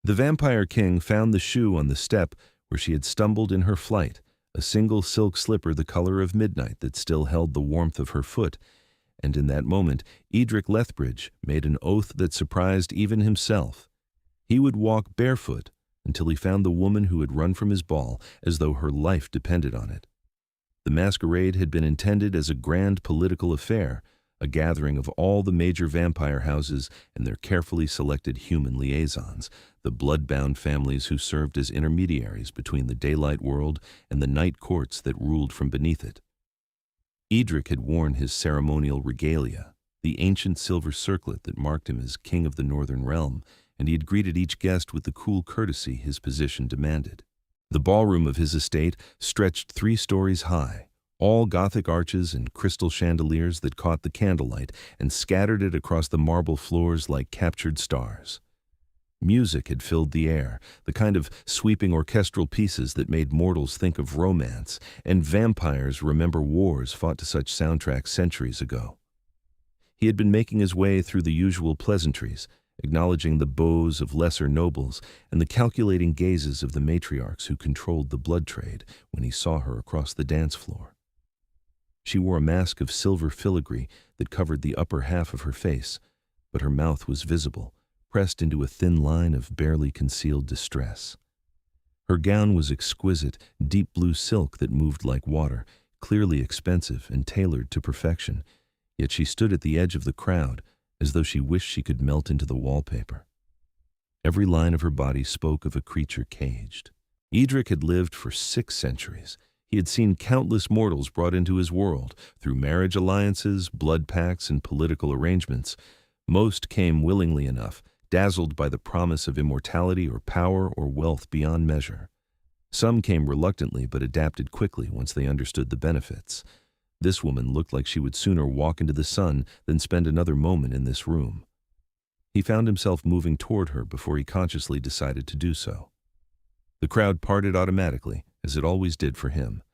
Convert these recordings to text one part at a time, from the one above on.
The vampire king found the shoe on the step where she had stumbled in her flight, a single silk slipper the color of midnight that still held the warmth of her foot, and in that moment Eadric Lethbridge made an oath that surprised even himself. He would walk barefoot until he found the woman who had run from his ball as though her life depended on it. The masquerade had been intended as a grand political affair, a gathering of all the major vampire houses and their carefully selected human liaisons, the blood-bound families who served as intermediaries between the daylight world and the night courts that ruled from beneath it. Eadric had worn his ceremonial regalia, the ancient silver circlet that marked him as king of the northern realm, and he had greeted each guest with the cool courtesy his position demanded. The ballroom of his estate stretched 3 stories high, all Gothic arches and crystal chandeliers that caught the candlelight and scattered it across the marble floors like captured stars. Music had filled the air, the kind of sweeping orchestral pieces that made mortals think of romance, and vampires remember wars fought to such soundtracks centuries ago. He had been making his way through the usual pleasantries, acknowledging the bows of lesser nobles and the calculating gazes of the matriarchs who controlled the blood trade when he saw her across the dance floor. She wore a mask of silver filigree that covered the upper half of her face, but her mouth was visible, pressed into a thin line of barely concealed distress. Her gown was exquisite, deep blue silk that moved like water, clearly expensive and tailored to perfection, yet she stood at the edge of the crowd as though she wished she could melt into the wallpaper. Every line of her body spoke of a creature caged. Eadric had lived for 6 centuries. He had seen countless mortals brought into his world through marriage alliances, blood pacts, and political arrangements. Most came willingly enough, dazzled by the promise of immortality or power or wealth beyond measure. Some came reluctantly but adapted quickly once they understood the benefits. This woman looked like she would sooner walk into the sun than spend another moment in this room. He found himself moving toward her before he consciously decided to do so. The crowd parted automatically, as it always did for him.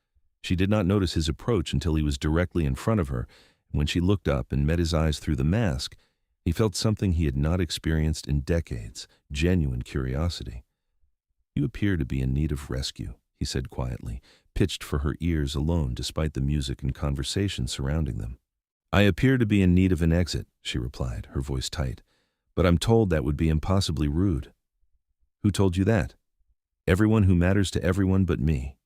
She did not notice his approach until he was directly in front of her, and when she looked up and met his eyes through the mask, he felt something he had not experienced in decades, genuine curiosity. "You appear to be in need of rescue," he said quietly, pitched for her ears alone despite the music and conversation surrounding them. "I appear to be in need of an exit," she replied, her voice tight, "but I'm told that would be impossibly rude." "Who told you that?" "Everyone who matters to everyone but me."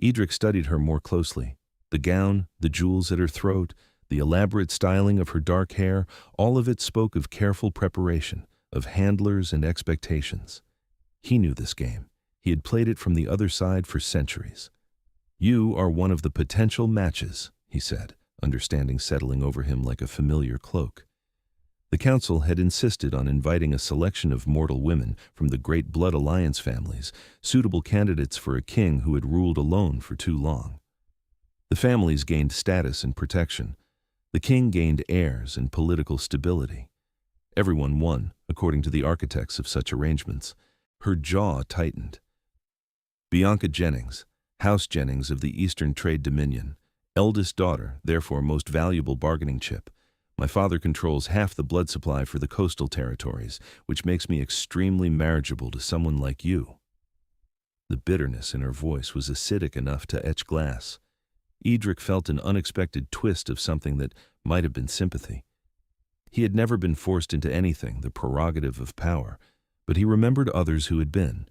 Eadric studied her more closely. The gown, the jewels at her throat, the elaborate styling of her dark hair, all of it spoke of careful preparation, of handlers and expectations. He knew this game. He had played it from the other side for centuries. "You are one of the potential matches," he said, understanding settling over him like a familiar cloak. The council had insisted on inviting a selection of mortal women from the great blood alliance families, suitable candidates for a king who had ruled alone for too long. The families gained status and protection. The king gained heirs and political stability. Everyone won, according to the architects of such arrangements. Her jaw tightened. Bianca Jennings, House Jennings of the Eastern Trade Dominion, eldest daughter, therefore most valuable bargaining chip. My father controls half the blood supply for the coastal territories, which makes me extremely marriageable to someone like you. The bitterness in her voice was acidic enough to etch glass. Eadric felt an unexpected twist of something that might have been sympathy. He had never been forced into anything, the prerogative of power, but he remembered others who had been,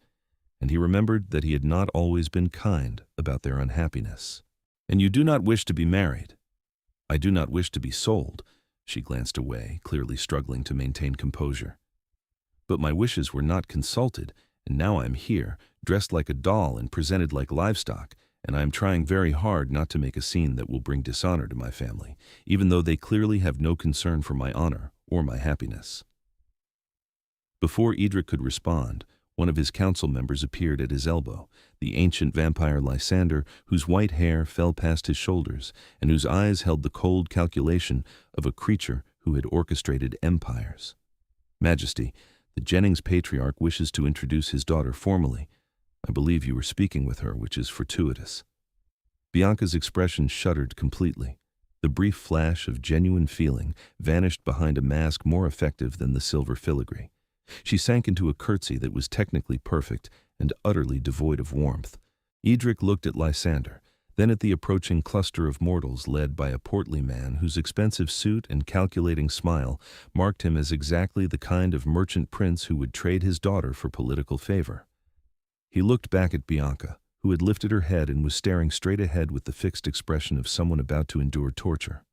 and he remembered that he had not always been kind about their unhappiness. "And you do not wish to be married?" "I do not wish to be sold." She glanced away, clearly struggling to maintain composure. "But my wishes were not consulted, and now I am here, dressed like a doll and presented like livestock, and I am trying very hard not to make a scene that will bring dishonor to my family, even though they clearly have no concern for my honor or my happiness." Before Eadric could respond, one of his council members appeared at his elbow, the ancient vampire Lysander, whose white hair fell past his shoulders and whose eyes held the cold calculation of a creature who had orchestrated empires. "Majesty, the Jennings patriarch wishes to introduce his daughter formally. I believe you were speaking with her, which is fortuitous." Bianca's expression shuddered completely. The brief flash of genuine feeling vanished behind a mask more effective than the silver filigree. She sank into a curtsy that was technically perfect and utterly devoid of warmth. Eadric looked at Lysander, then at the approaching cluster of mortals led by a portly man whose expensive suit and calculating smile marked him as exactly the kind of merchant prince who would trade his daughter for political favor. He looked back at Bianca, who had lifted her head and was staring straight ahead with the fixed expression of someone about to endure torture.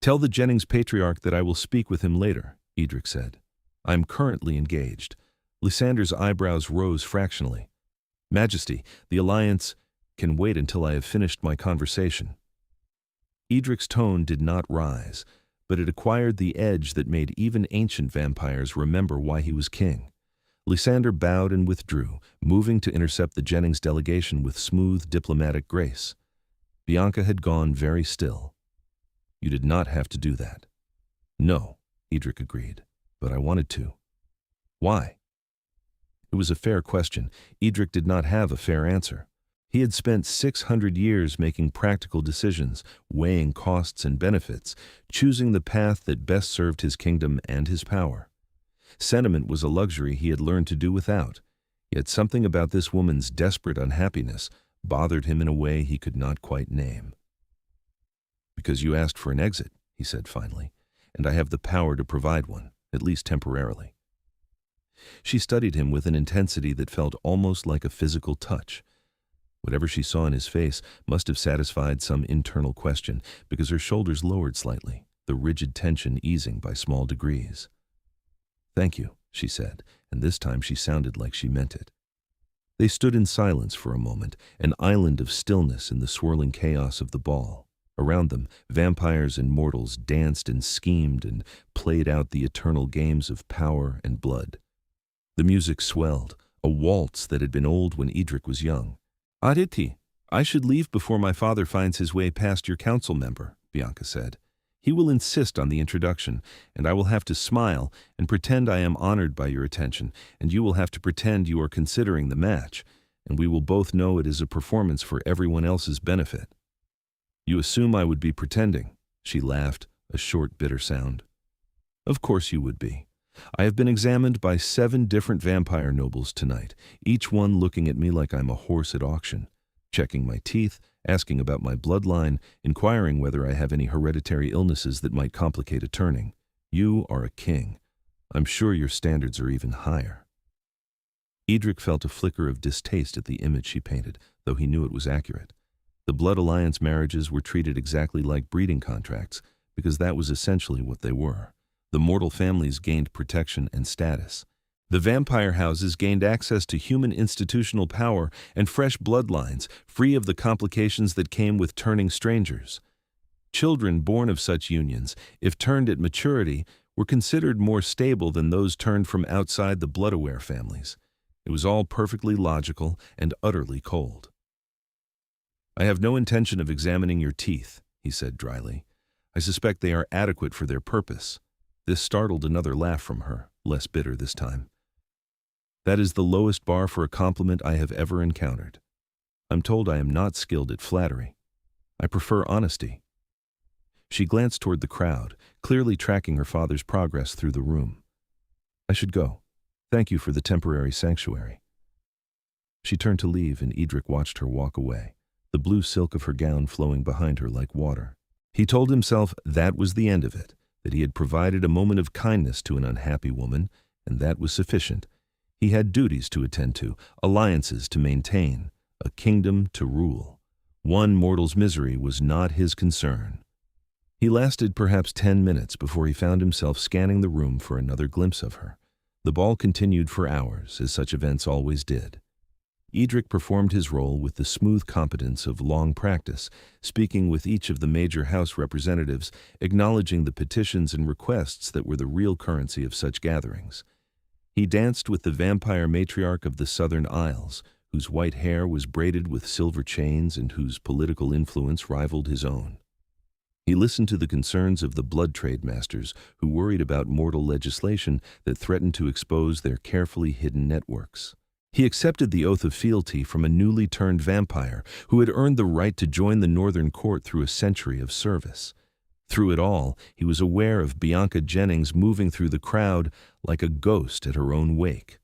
"Tell the Jennings patriarch that I will speak with him later," Eadric said. "I am currently engaged." Lysander's eyebrows rose fractionally. "Majesty, the alliance can wait until I have finished my conversation." Eadric's tone did not rise, but it acquired the edge that made even ancient vampires remember why he was king. Lysander bowed and withdrew, moving to intercept the Jennings delegation with smooth, diplomatic grace. Bianca had gone very still. "You did not have to do that." "No," Eadric agreed, "but I wanted to." "Why?" It was a fair question. Eadric did not have a fair answer. He had spent 600 years making practical decisions, weighing costs and benefits, choosing the path that best served his kingdom and his power. Sentiment was a luxury he had learned to do without, yet something about this woman's desperate unhappiness bothered him in a way he could not quite name. "Because you asked for an exit," he said finally, "and I have the power to provide one, at least temporarily." She studied him with an intensity that felt almost like a physical touch. Whatever she saw in his face must have satisfied some internal question, because her shoulders lowered slightly, the rigid tension easing by small degrees. "Thank you," she said, and this time she sounded like she meant it. They stood in silence for a moment, an island of stillness in the swirling chaos of the ball. Around them, vampires and mortals danced and schemed and played out the eternal games of power and blood. The music swelled, a waltz that had been old when Eadric was young. "Aditi, I should leave before my father finds his way past your council member," Bianca said. "He will insist on the introduction, and I will have to smile and pretend I am honored by your attention, and you will have to pretend you are considering the match, and we will both know it is a performance for everyone else's benefit." "You assume I would be pretending," she laughed, a short, bitter sound. "Of course you would be. I have been examined by 7 different vampire nobles tonight, each one looking at me like I'm a horse at auction, checking my teeth, asking about my bloodline, inquiring whether I have any hereditary illnesses that might complicate a turning. You are a king. I'm sure your standards are even higher." Eadric felt a flicker of distaste at the image she painted, though he knew it was accurate. The blood alliance marriages were treated exactly like breeding contracts, because that was essentially what they were. The mortal families gained protection and status. The vampire houses gained access to human institutional power and fresh bloodlines, free of the complications that came with turning strangers. Children born of such unions, if turned at maturity, were considered more stable than those turned from outside the blood-aware families. It was all perfectly logical and utterly cold. "I have no intention of examining your teeth," he said dryly. "I suspect they are adequate for their purpose." This startled another laugh from her, less bitter this time. "That is the lowest bar for a compliment I have ever encountered. I'm told I am not skilled at flattery. I prefer honesty." She glanced toward the crowd, clearly tracking her father's progress through the room. "I should go. Thank you for the temporary sanctuary." She turned to leave, and Eadric watched her walk away, the blue silk of her gown flowing behind her like water. He told himself that was the end of it, that he had provided a moment of kindness to an unhappy woman, and that was sufficient. He had duties to attend to, alliances to maintain, a kingdom to rule. One mortal's misery was not his concern. He lasted perhaps 10 minutes before he found himself scanning the room for another glimpse of her. The ball continued for hours, as such events always did. Eadric performed his role with the smooth competence of long practice, speaking with each of the major house representatives, acknowledging the petitions and requests that were the real currency of such gatherings. He danced with the vampire matriarch of the Southern Isles, whose white hair was braided with silver chains and whose political influence rivaled his own. He listened to the concerns of the blood trade masters, who worried about mortal legislation that threatened to expose their carefully hidden networks. He accepted the oath of fealty from a newly turned vampire who had earned the right to join the Northern Court through a century of service. Through it all, he was aware of Bianca Jennings moving through the crowd like a ghost at her own wake.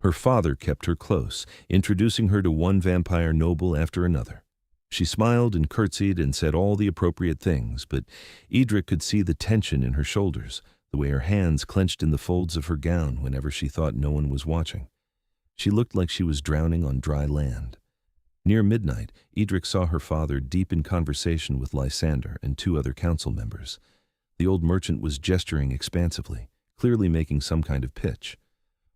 Her father kept her close, introducing her to one vampire noble after another. She smiled and curtsied and said all the appropriate things, but Eadric could see the tension in her shoulders, the way her hands clenched in the folds of her gown whenever she thought no one was watching. She looked like she was drowning on dry land. Near midnight, Eadric saw her father deep in conversation with Lysander and two other council members. The old merchant was gesturing expansively, clearly making some kind of pitch.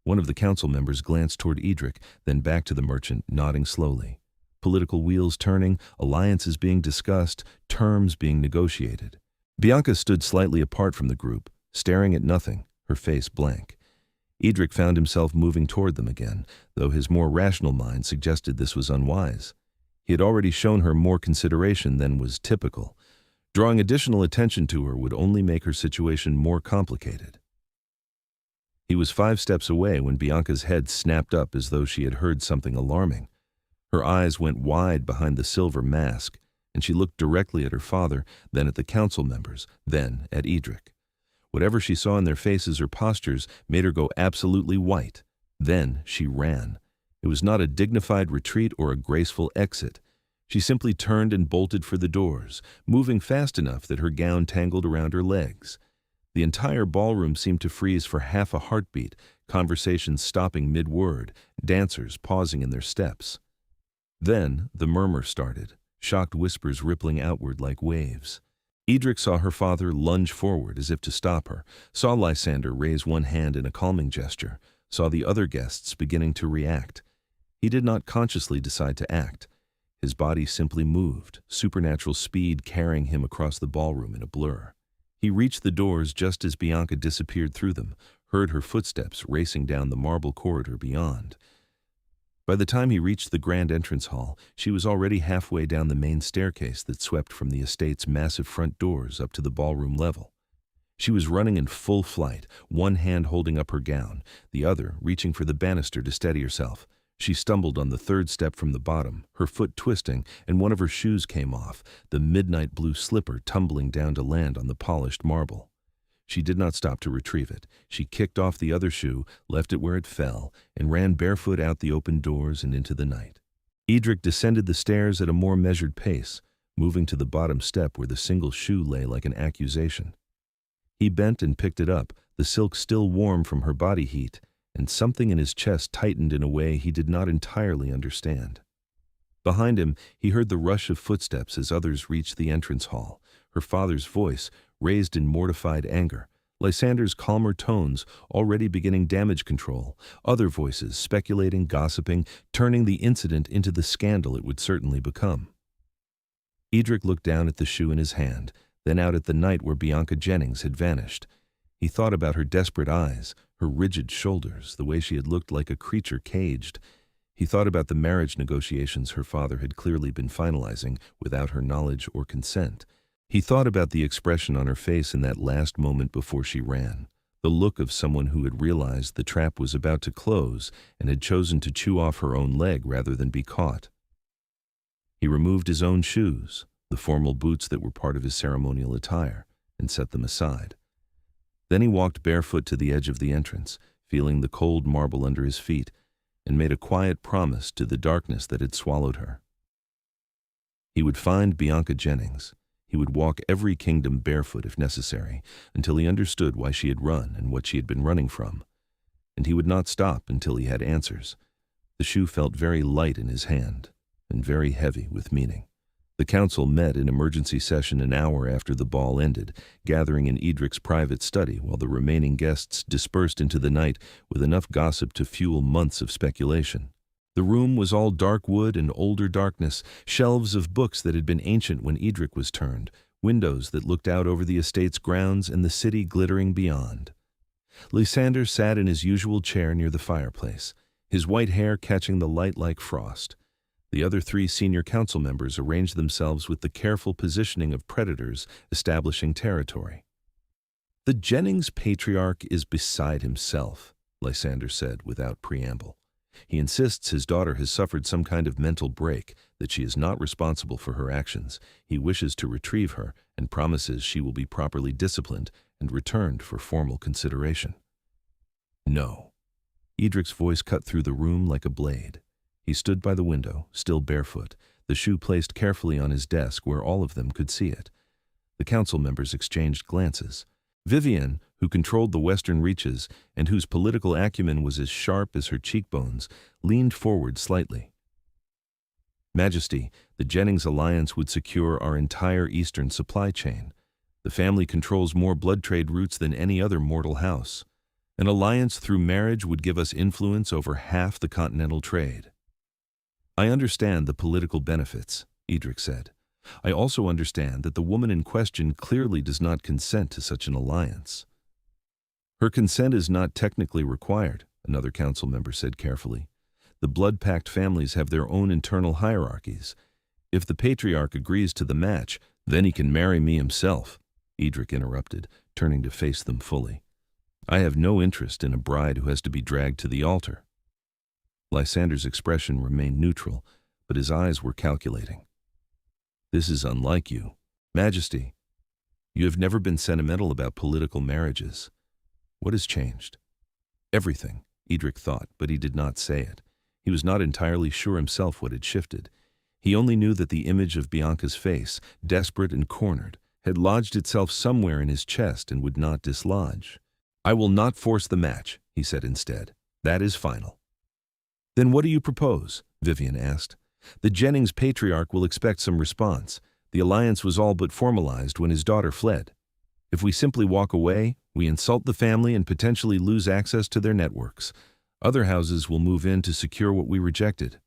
One of the council members glanced toward Eadric, then back to the merchant, nodding slowly. Political wheels turning, alliances being discussed, terms being negotiated. Bianca stood slightly apart from the group, staring at nothing, her face blank. Eadric found himself moving toward them again, though his more rational mind suggested this was unwise. He had already shown her more consideration than was typical. Drawing additional attention to her would only make her situation more complicated. He was 5 steps away when Bianca's head snapped up as though she had heard something alarming. Her eyes went wide behind the silver mask, and she looked directly at her father, then at the council members, then at Eadric. Whatever she saw in their faces or postures made her go absolutely white. Then she ran. It was not a dignified retreat or a graceful exit. She simply turned and bolted for the doors, moving fast enough that her gown tangled around her legs. The entire ballroom seemed to freeze for half a heartbeat, conversations stopping mid-word, dancers pausing in their steps. Then the murmur started, shocked whispers rippling outward like waves. Eadric saw her father lunge forward as if to stop her, saw Lysander raise one hand in a calming gesture, saw the other guests beginning to react. He did not consciously decide to act. His body simply moved, supernatural speed carrying him across the ballroom in a blur. He reached the doors just as Bianca disappeared through them, heard her footsteps racing down the marble corridor beyond. By the time he reached the grand entrance hall, she was already halfway down the main staircase that swept from the estate's massive front doors up to the ballroom level. She was running in full flight, one hand holding up her gown, the other reaching for the banister to steady herself. She stumbled on the 3rd step from the bottom, her foot twisting, and one of her shoes came off, the midnight blue slipper tumbling down to land on the polished marble. She did not stop to retrieve it. She kicked off the other shoe, left it where it fell, and ran barefoot out the open doors and into the night. Eadric descended the stairs at a more measured pace, moving to the bottom step where the single shoe lay like an accusation. He bent and picked it up, the silk still warm from her body heat, and something in his chest tightened in a way he did not entirely understand. Behind him, he heard the rush of footsteps as others reached the entrance hall, her father's voice raised in mortified anger, Lysander's calmer tones already beginning damage control, other voices speculating, gossiping, turning the incident into the scandal it would certainly become. Eadric looked down at the shoe in his hand, then out at the night where Bianca Jennings had vanished. He thought about her desperate eyes, her rigid shoulders, the way she had looked like a creature caged. He thought about the marriage negotiations her father had clearly been finalizing without her knowledge or consent. He thought about the expression on her face in that last moment before she ran, the look of someone who had realized the trap was about to close and had chosen to chew off her own leg rather than be caught. He removed his own shoes, the formal boots that were part of his ceremonial attire, and set them aside. Then he walked barefoot to the edge of the entrance, feeling the cold marble under his feet, and made a quiet promise to the darkness that had swallowed her. He would find Bianca Jennings. He would walk every kingdom barefoot if necessary, until he understood why she had run and what she had been running from. And he would not stop until he had answers. The shoe felt very light in his hand, and very heavy with meaning. The council met in emergency session an hour after the ball ended, gathering in Eadric's private study while the remaining guests dispersed into the night with enough gossip to fuel months of speculation. The room was all dark wood and older darkness, shelves of books that had been ancient when Eadric was turned, windows that looked out over the estate's grounds and the city glittering beyond. Lysander sat in his usual chair near the fireplace, his white hair catching the light like frost. The other 3 senior council members arranged themselves with the careful positioning of predators establishing territory. "The Jennings patriarch is beside himself," Lysander said without preamble. He insists his daughter has suffered some kind of mental break, that she is not responsible for her actions. He wishes to retrieve her and promises she will be properly disciplined and returned for formal consideration. No. Eadric's voice cut through the room like a blade. He stood by the window, still barefoot, the shoe placed carefully on his desk where all of them could see it. The council members exchanged glances. Vivian, who controlled the western reaches and whose political acumen was as sharp as her cheekbones, leaned forward slightly. Majesty, the Jennings alliance would secure our entire eastern supply chain. The family controls more blood trade routes than any other mortal house. An alliance through marriage would give us influence over half the continental trade. I understand the political benefits, Eadric said. I also understand that the woman in question clearly does not consent to such an alliance. Her consent is not technically required, another council member said carefully. The blood-pact families have their own internal hierarchies. If the patriarch agrees to the match, then he can marry me himself, Eadric interrupted, turning to face them fully. I have no interest in a bride who has to be dragged to the altar. Lysander's expression remained neutral, but his eyes were calculating. This is unlike you. Majesty, you have never been sentimental about political marriages. What has changed? Everything, Eadric thought, but he did not say it. He was not entirely sure himself what had shifted. He only knew that the image of Bianca's face, desperate and cornered, had lodged itself somewhere in his chest and would not dislodge. I will not force the match, he said instead. That is final. Then what do you propose? Vivian asked. The Jennings patriarch will expect some response. The alliance was all but formalized when his daughter fled. If we simply walk away, we insult the family and potentially lose access to their networks. Other houses will move in to secure what we rejected.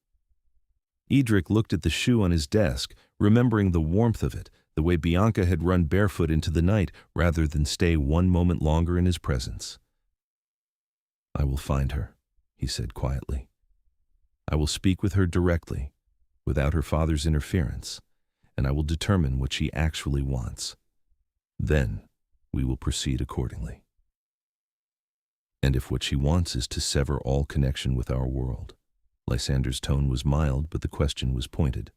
Eadric looked at the shoe on his desk, remembering the warmth of it, the way Bianca had run barefoot into the night rather than stay one moment longer in his presence. I will find her, he said quietly. I will speak with her directly, without her father's interference, and I will determine what she actually wants. Then we will proceed accordingly. And if what she wants is to sever all connection with our world, Lysander's tone was mild, but the question was pointed,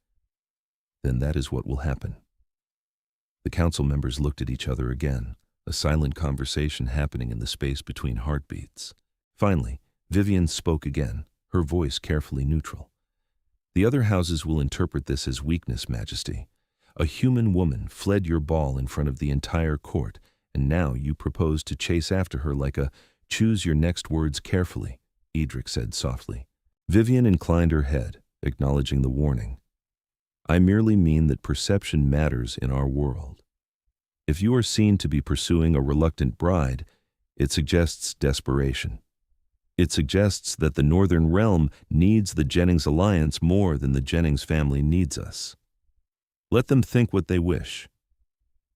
then that is what will happen. The council members looked at each other again, a silent conversation happening in the space between heartbeats. Finally, Vivian spoke again, her voice carefully neutral. The other houses will interpret this as weakness, Majesty. A human woman fled your ball in front of the entire court, and now you propose to chase after her like a choose your next words carefully, Eadric said softly. Vivian inclined her head, acknowledging the warning. I merely mean that perception matters in our world. If you are seen to be pursuing a reluctant bride, it suggests desperation. It suggests that the Northern Realm needs the Jennings alliance more than the Jennings family needs us. Let them think what they wish.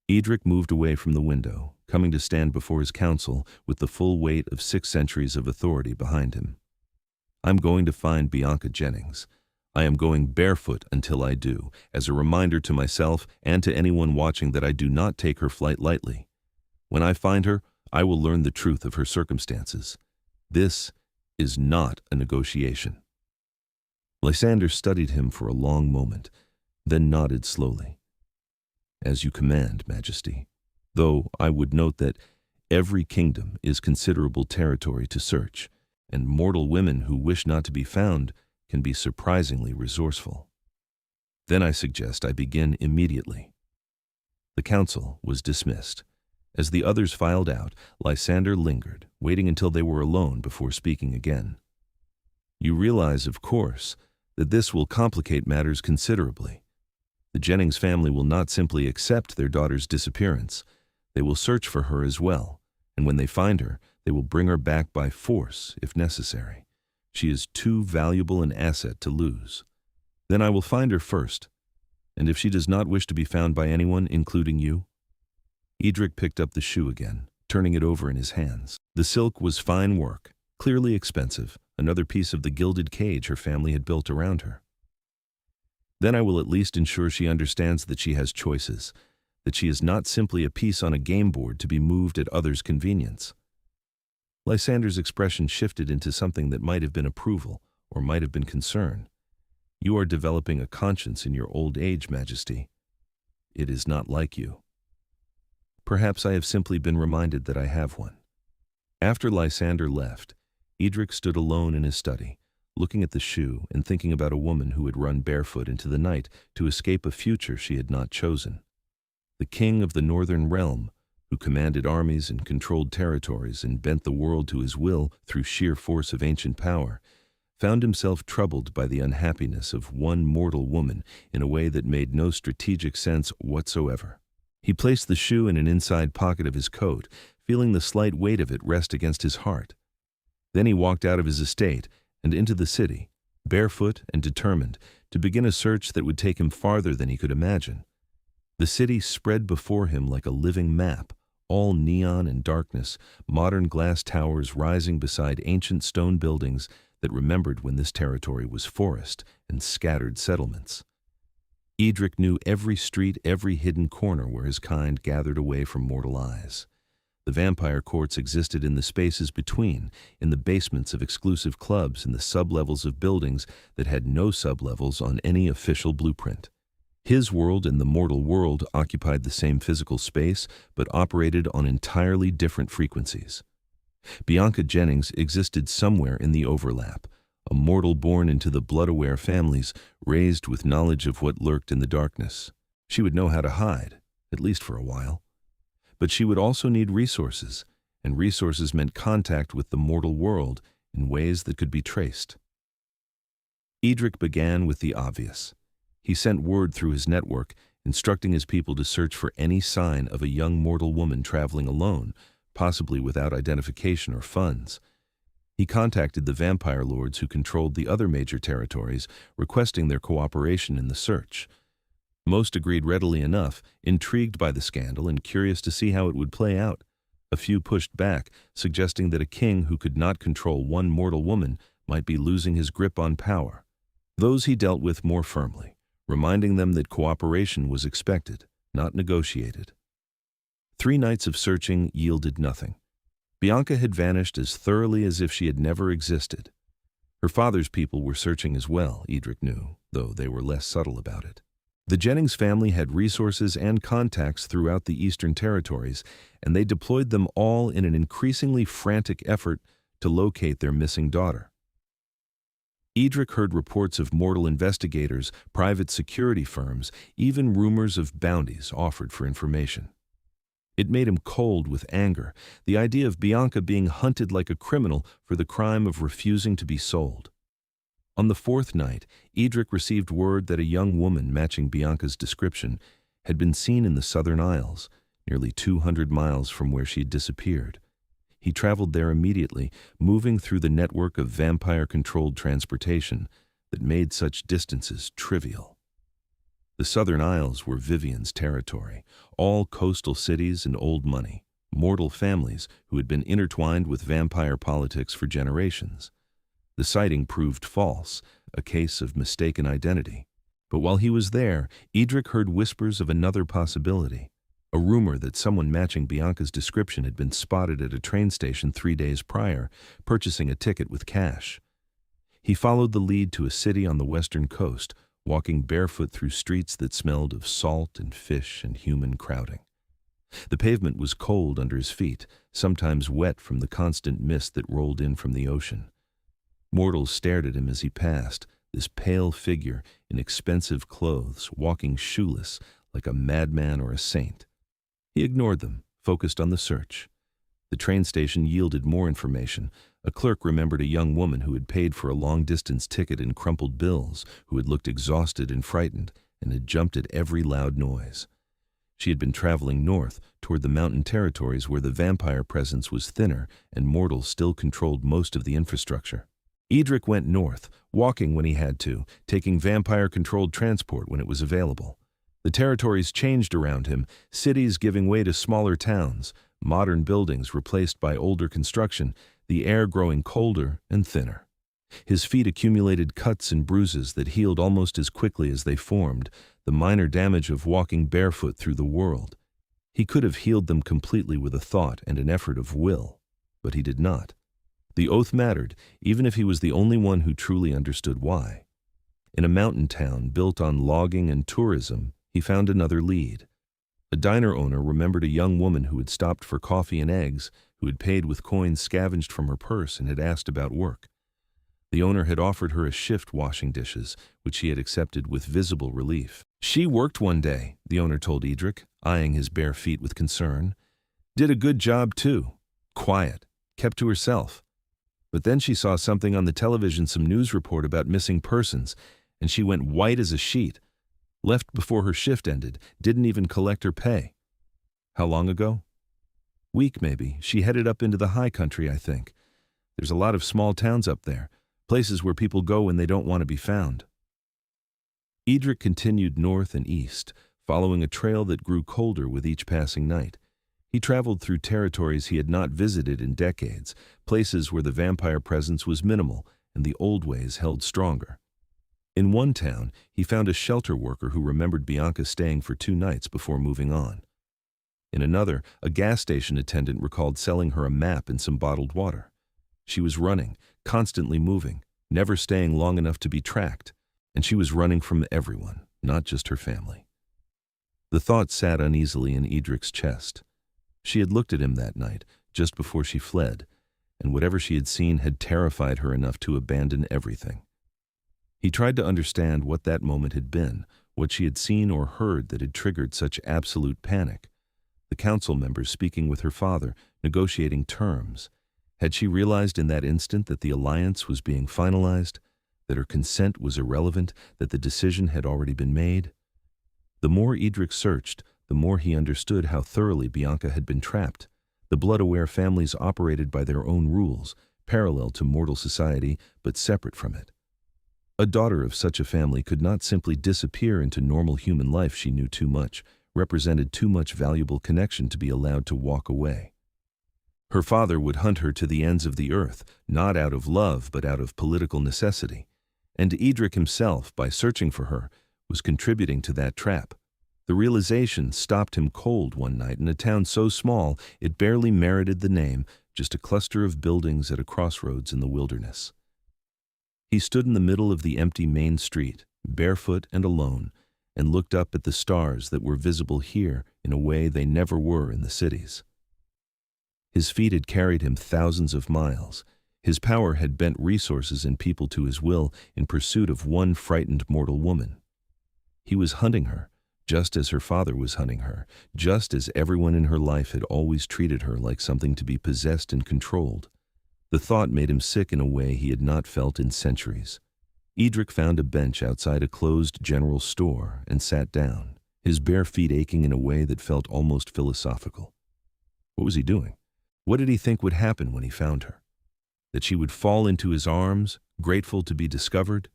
Eadric moved away from the window, coming to stand before his council with the full weight of 6 centuries of authority behind him. I'm going to find Bianca Jennings. I am going barefoot until I do, as a reminder to myself and to anyone watching that I do not take her flight lightly. When I find her, I will learn the truth of her circumstances. This is not a negotiation. Lysander studied him for a long moment, then nodded slowly. As you command, Majesty, though I would note that every kingdom is considerable territory to search, and mortal women who wish not to be found can be surprisingly resourceful. Then I suggest I begin immediately. The council was dismissed. As the others filed out, Lysander lingered, waiting until they were alone before speaking again. You realize, of course, that this will complicate matters considerably. The Jennings family will not simply accept their daughter's disappearance. They will search for her as well, and when they find her, they will bring her back by force if necessary. She is too valuable an asset to lose. Then I will find her first, and if she does not wish to be found by anyone, including you. Eadric picked up the shoe again, turning it over in his hands. The silk was fine work, clearly expensive, another piece of the gilded cage her family had built around her. Then I will at least ensure she understands that she has choices, that she is not simply a piece on a game board to be moved at others' convenience. Lysander's expression shifted into something that might have been approval or might have been concern. You are developing a conscience in your old age, Majesty. It is not like you. Perhaps I have simply been reminded that I have one. After Lysander left, Eadric stood alone in his study, looking at the shoe and thinking about a woman who had run barefoot into the night to escape a future she had not chosen. The king of the northern realm, who commanded armies and controlled territories and bent the world to his will through sheer force of ancient power, found himself troubled by the unhappiness of one mortal woman in a way that made no strategic sense whatsoever. He placed the shoe in an inside pocket of his coat, feeling the slight weight of it rest against his heart. Then he walked out of his estate and into the city, barefoot and determined, to begin a search that would take him farther than he could imagine. The city spread before him like a living map, all neon and darkness, modern glass towers rising beside ancient stone buildings that remembered when this territory was forest and scattered settlements. Eadric knew every street, every hidden corner where his kind gathered away from mortal eyes. The vampire courts existed in the spaces between, in the basements of exclusive clubs and the sublevels of buildings that had no sublevels on any official blueprint. His world and the mortal world occupied the same physical space, but operated on entirely different frequencies. Bianca Jennings existed somewhere in the overlap, a mortal born into the blood-aware families, raised with knowledge of what lurked in the darkness. She would know how to hide, at least for a while. But she would also need resources, and resources meant contact with the mortal world in ways that could be traced. Eadric began with the obvious. He sent word through his network, instructing his people to search for any sign of a young mortal woman traveling alone, possibly without identification or funds. He contacted the vampire lords who controlled the other major territories, requesting their cooperation in the search. Most agreed readily enough, intrigued by the scandal and curious to see how it would play out. A few pushed back, suggesting that a king who could not control one mortal woman might be losing his grip on power. Those he dealt with more firmly, reminding them that cooperation was expected, not negotiated. 3 nights of searching yielded nothing. Bianca had vanished as thoroughly as if she had never existed. Her father's people were searching as well, Eadric knew, though they were less subtle about it. The Jennings family had resources and contacts throughout the Eastern Territories, and they deployed them all in an increasingly frantic effort to locate their missing daughter. Eadric heard reports of mortal investigators, private security firms, even rumors of bounties offered for information. It made him cold with anger, the idea of Bianca being hunted like a criminal for the crime of refusing to be sold. On the 4th night, Eadric received word that a young woman matching Bianca's description had been seen in the Southern Isles, nearly 200 miles from where she had disappeared. He traveled there immediately, moving through the network of vampire-controlled transportation that made such distances trivial. The Southern Isles were Vivian's territory, all coastal cities and old money, mortal families who had been intertwined with vampire politics for generations. The sighting proved false, a case of mistaken identity. But while he was there, Eadric heard whispers of another possibility, a rumor that someone matching Bianca's description had been spotted at a train station 3 days prior, purchasing a ticket with cash. He followed the lead to a city on the western coast, walking barefoot through streets that smelled of salt and fish and human crowding. The pavement was cold under his feet, sometimes wet from the constant mist that rolled in from the ocean. Mortals stared at him as he passed, this pale figure in expensive clothes, walking shoeless like a madman or a saint. He ignored them, focused on the search. The train station yielded more information. A clerk remembered a young woman who had paid for a long-distance ticket in crumpled bills, who had looked exhausted and frightened, and had jumped at every loud noise. She had been traveling north, toward the mountain territories where the vampire presence was thinner and mortals still controlled most of the infrastructure. Eadric went north, walking when he had to, taking vampire-controlled transport when it was available. The territories changed around him, cities giving way to smaller towns, modern buildings replaced by older construction, the air growing colder and thinner. His feet accumulated cuts and bruises that healed almost as quickly as they formed, the minor damage of walking barefoot through the world. He could have healed them completely with a thought and an effort of will, but he did not. The oath mattered, even if he was the only one who truly understood why. In a mountain town built on logging and tourism, he found another lead. A diner owner remembered a young woman who had stopped for coffee and eggs, who had paid with coins scavenged from her purse and had asked about work. The owner had offered her a shift washing dishes, which she had accepted with visible relief. She worked one day, the owner told Eadric, eyeing his bare feet with concern. Did a good job, too. Quiet. Kept to herself. But then she saw something on the television, some news report about missing persons, and she went white as a sheet. Left before her shift ended, didn't even collect her pay. How long ago? Week, maybe. She headed up into the high country, I think. There's a lot of small towns up there, places where people go when they don't want to be found. Eadric continued north and east, following a trail that grew colder with each passing night. He traveled through territories he had not visited in decades, places where the vampire presence was minimal and the old ways held stronger. In one town, he found a shelter worker who remembered Bianca staying for 2 nights before moving on. In another, a gas station attendant recalled selling her a map and some bottled water. She was running, constantly moving, never staying long enough to be tracked, and she was running from everyone, not just her family. The thought sat uneasily in Eadric's chest. She had looked at him that night, just before she fled, and whatever she had seen had terrified her enough to abandon everything. He tried to understand what that moment had been, what she had seen or heard that had triggered such absolute panic. The council members speaking with her father, negotiating terms. Had she realized in that instant that the alliance was being finalized, that her consent was irrelevant, that the decision had already been made? The more Eadric searched, the more he understood how thoroughly Bianca had been trapped. The blood-aware families operated by their own rules, parallel to mortal society, but separate from it. A daughter of such a family could not simply disappear into normal human life. She knew too much, represented too much valuable connection to be allowed to walk away. Her father would hunt her to the ends of the earth, not out of love but out of political necessity. And Eadric himself, by searching for her, was contributing to that trap. The realization stopped him cold one night in a town so small it barely merited the name, just a cluster of buildings at a crossroads in the wilderness. He stood in the middle of the empty main street, barefoot and alone, and looked up at the stars that were visible here in a way they never were in the cities. His feet had carried him thousands of miles. His power had bent resources and people to his will in pursuit of one frightened mortal woman. He was hunting her, just as her father was hunting her, just as everyone in her life had always treated her like something to be possessed and controlled. The thought made him sick in a way he had not felt in centuries. Eadric found a bench outside a closed general store and sat down, his bare feet aching in a way that felt almost philosophical. What was he doing? What did he think would happen when he found her? That she would fall into his arms, grateful to be discovered?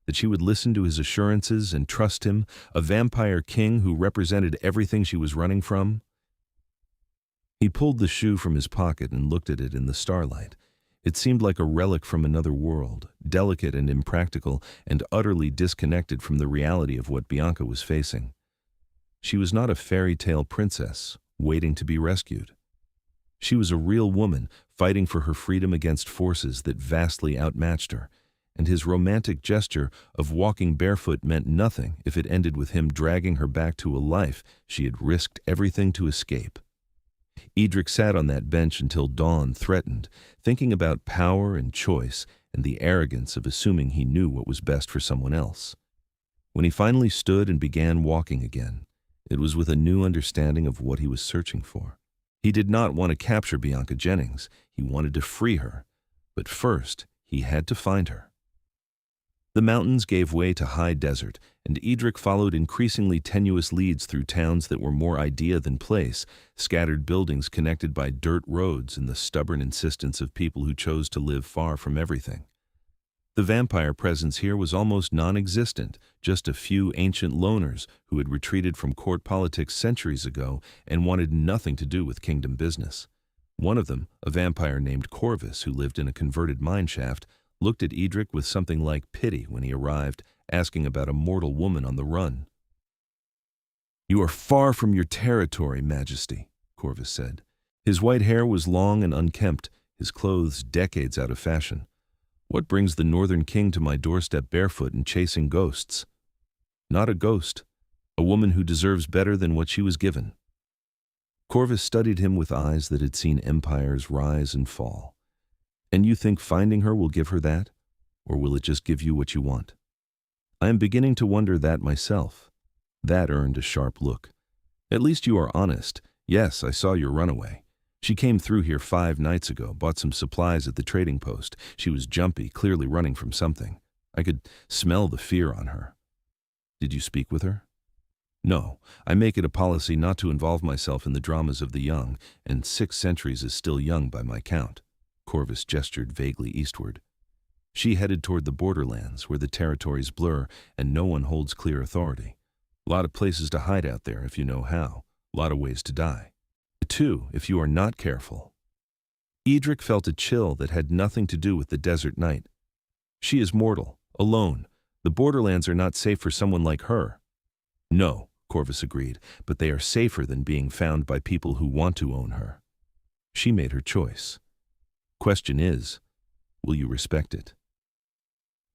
That she would listen to his assurances and trust him, a vampire king who represented everything she was running from? He pulled the shoe from his pocket and looked at it in the starlight. It seemed like a relic from another world, delicate and impractical, and utterly disconnected from the reality of what Bianca was facing. She was not a fairy tale princess, waiting to be rescued. She was a real woman, fighting for her freedom against forces that vastly outmatched her, and his romantic gesture of walking barefoot meant nothing if it ended with him dragging her back to a life she had risked everything to escape. Eadric sat on that bench until dawn threatened, thinking about power and choice and the arrogance of assuming he knew what was best for someone else. When he finally stood and began walking again, it was with a new understanding of what he was searching for. He did not want to capture Bianca Jennings. He wanted to free her. But first, he had to find her. The mountains gave way to high desert, and Eadric followed increasingly tenuous leads through towns that were more idea than place, scattered buildings connected by dirt roads and the stubborn insistence of people who chose to live far from everything. The vampire presence here was almost non-existent, just a few ancient loners who had retreated from court politics centuries ago and wanted nothing to do with kingdom business. One of them, a vampire named Corvus who lived in a converted mineshaft, looked at Eadric with something like pity when he arrived, asking about a mortal woman on the run. "You are far from your territory, Majesty," Corvus said. His white hair was long and unkempt, his clothes decades out of fashion. What brings the Northern King to my doorstep barefoot and chasing ghosts? Not a ghost, a woman who deserves better than what she was given. Corvus studied him with eyes that had seen empires rise and fall. And you think finding her will give her that? Or will it just give you what you want? I am beginning to wonder that myself. That earned a sharp look. At least you are honest. Yes, I saw your runaway. She came through here 5 nights ago, bought some supplies at the trading post. She was jumpy, clearly running from something. I could smell the fear on her. Did you speak with her? No, I make it a policy not to involve myself in the dramas of the young, and 6 centuries is still young by my count. Corvus gestured vaguely eastward. She headed toward the borderlands, where the territories blur and no one holds clear authority. A lot of places to hide out there if you know how. A lot of ways to die. 2, if you are not careful. Eadric felt a chill that had nothing to do with the desert night. She is mortal, alone. The borderlands are not safe for someone like her. No, Corvus agreed, but they are safer than being found by people who want to own her. She made her choice. Question is, will you respect it?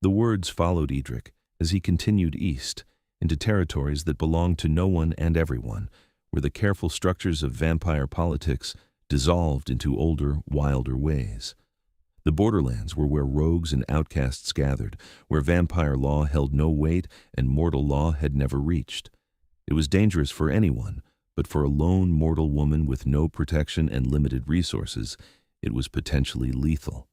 The words followed Eadric as he continued east, into territories that belonged to no one and everyone, where the careful structures of vampire politics dissolved into older, wilder ways. The borderlands were where rogues and outcasts gathered, where vampire law held no weight and mortal law had never reached. It was dangerous for anyone, but for a lone mortal woman with no protection and limited resources, it was potentially lethal.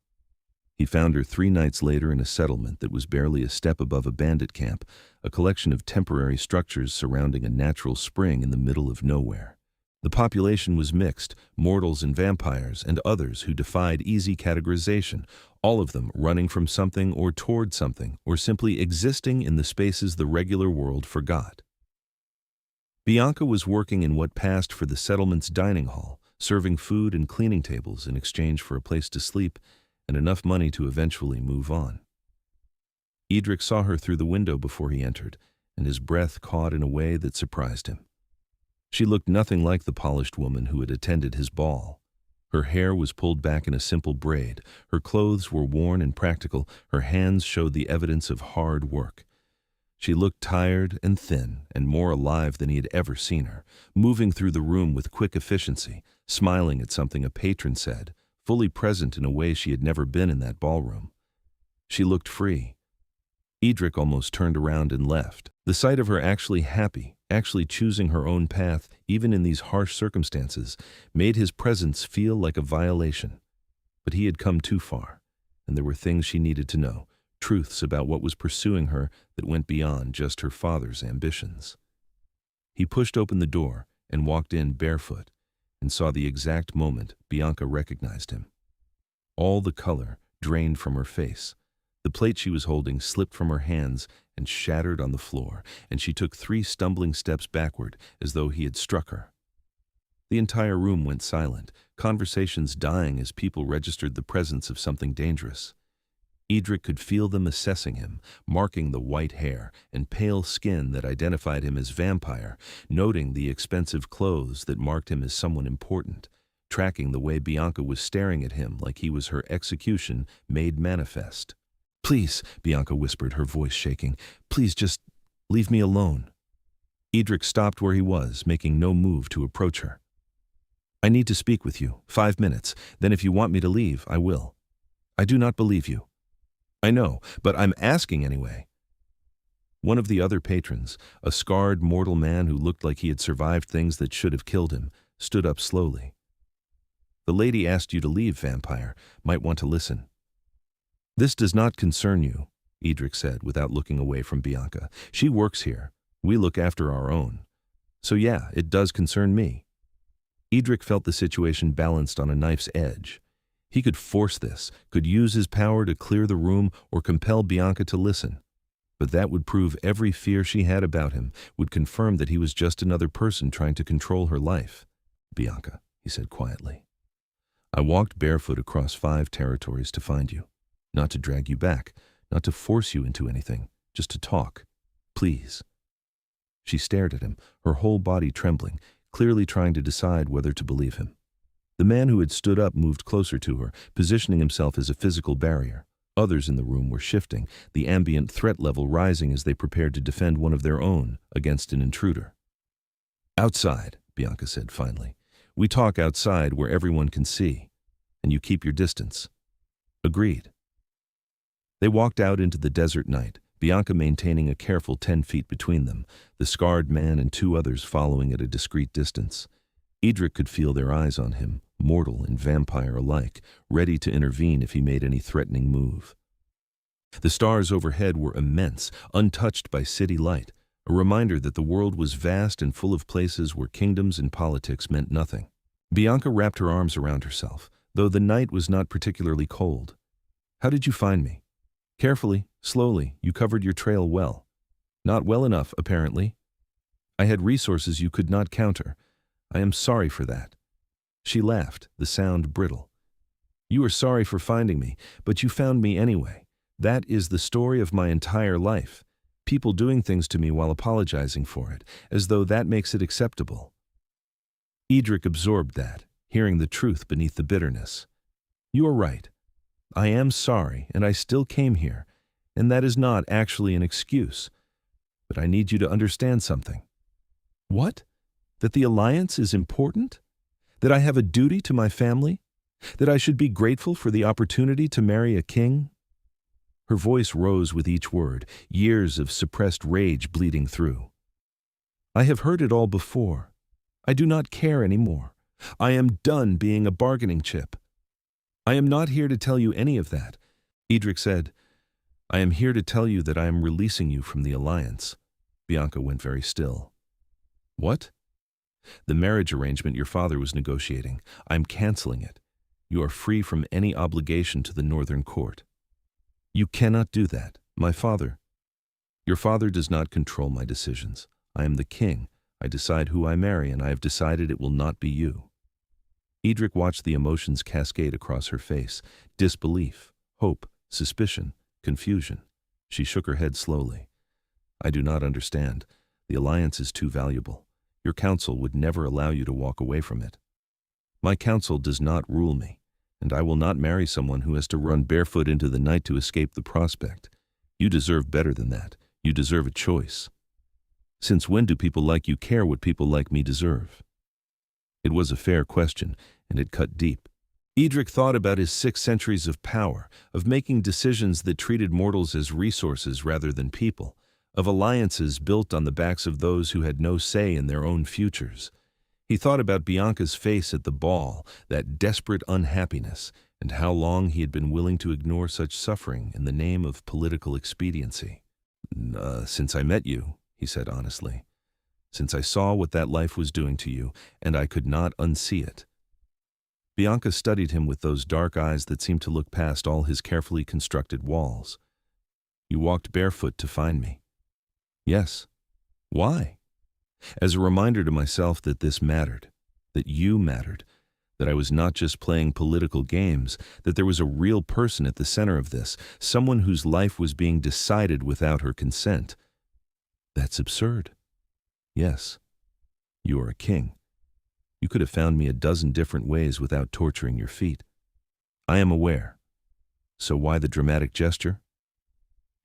He found her 3 nights later in a settlement that was barely a step above a bandit camp, a collection of temporary structures surrounding a natural spring in the middle of nowhere. The population was mixed, mortals and vampires, and others who defied easy categorization, all of them running from something or toward something, or simply existing in the spaces the regular world forgot. Bianca was working in what passed for the settlement's dining hall, serving food and cleaning tables in exchange for a place to sleep and enough money to eventually move on. Eadric saw her through the window before he entered, and his breath caught in a way that surprised him. She looked nothing like the polished woman who had attended his ball. Her hair was pulled back in a simple braid, her clothes were worn and practical, her hands showed the evidence of hard work. She looked tired and thin and more alive than he had ever seen her, moving through the room with quick efficiency, smiling at something a patron said, fully present in a way she had never been in that ballroom. She looked free. Eadric almost turned around and left. The sight of her actually happy, actually choosing her own path, even in these harsh circumstances, made his presence feel like a violation. But he had come too far, and there were things she needed to know, truths about what was pursuing her that went beyond just her father's ambitions. He pushed open the door and walked in barefoot, and saw the exact moment Bianca recognized him. All the color drained from her face. The plate she was holding slipped from her hands and shattered on the floor, and she took 3 stumbling steps backward as though he had struck her. The entire room went silent, conversations dying as people registered the presence of something dangerous. Eadric could feel them assessing him, marking the white hair and pale skin that identified him as vampire, noting the expensive clothes that marked him as someone important, tracking the way Bianca was staring at him like he was her execution made manifest. "Please," Bianca whispered, her voice shaking, "please just leave me alone." Eadric stopped where he was, making no move to approach her. "I need to speak with you. 5 minutes. Then if you want me to leave, I will." "I do not believe you." "I know, but I'm asking anyway." One of the other patrons, a scarred mortal man who looked like he had survived things that should have killed him, stood up slowly. "The lady asked you to leave, vampire. Might want to listen." "This does not concern you," Eadric said without looking away from Bianca. "She works here. We look after our own. So yeah, it does concern me." Eadric felt the situation balanced on a knife's edge. He could force this, could use his power to clear the room or compel Bianca to listen. But that would prove every fear she had about him, would confirm that he was just another person trying to control her life. "Bianca," he said quietly, "I walked barefoot across 5 territories to find you. Not to drag you back, not to force you into anything, just to talk. Please." She stared at him, her whole body trembling, clearly trying to decide whether to believe him. The man who had stood up moved closer to her, positioning himself as a physical barrier. Others in the room were shifting, the ambient threat level rising as they prepared to defend one of their own against an intruder. "Outside," Bianca said finally. "We talk outside where everyone can see, and you keep your distance." "Agreed." They walked out into the desert night, Bianca maintaining a careful 10 feet between them, the scarred man and 2 others following at a discreet distance. Eadric could feel their eyes on him, mortal and vampire alike, ready to intervene if he made any threatening move. The stars overhead were immense, untouched by city light, a reminder that the world was vast and full of places where kingdoms and politics meant nothing. Bianca wrapped her arms around herself, though the night was not particularly cold. "How did you find me?" "Carefully, slowly, you covered your trail well." "Not well enough, apparently." "I had resources you could not counter. I am sorry for that." She laughed, the sound brittle. "You are sorry for finding me, but you found me anyway. That is the story of my entire life. People doing things to me while apologizing for it, as though that makes it acceptable." Eadric absorbed that, hearing the truth beneath the bitterness. "You are right. I am sorry, and I still came here, and that is not actually an excuse. But I need you to understand something." "What? That the alliance is important? That I have a duty to my family? That I should be grateful for the opportunity to marry a king?" Her voice rose with each word, years of suppressed rage bleeding through. "I have heard it all before. I do not care anymore. I am done being a bargaining chip." "I am not here to tell you any of that," Eadric said. "I am here to tell you that I am releasing you from the alliance." Bianca went very still. "What?" "The marriage arrangement your father was negotiating. I'm canceling it. You are free from any obligation to the Northern Court." "You cannot do that. My father—" "Your father does not control my decisions. I am the king. I decide who I marry, and I have decided it will not be you." Eadric watched the emotions cascade across her face: disbelief, hope, suspicion, confusion. She shook her head slowly. "I do not understand. The alliance is too valuable. Your council would never allow you to walk away from it." "My council does not rule me, and I will not marry someone who has to run barefoot into the night to escape the prospect. You deserve better than that. You deserve a choice." "Since when do people like you care what people like me deserve?" It was a fair question, and it cut deep. Eadric thought about his 6 centuries of power, of making decisions that treated mortals as resources rather than people, of alliances built on the backs of those who had no say in their own futures. He thought about Bianca's face at the ball, that desperate unhappiness, and how long he had been willing to ignore such suffering in the name of political expediency. Since I met you," he said honestly. "Since I saw what that life was doing to you, and I could not unsee it." Bianca studied him with those dark eyes that seemed to look past all his carefully constructed walls. "You walked barefoot to find me." "Yes." "Why?" "As a reminder to myself that this mattered, that you mattered, that I was not just playing political games, that there was a real person at the center of this, someone whose life was being decided without her consent." "That's absurd." "Yes. You are a king. You could have found me a dozen different ways without torturing your feet." "I am aware. So why the dramatic gesture?"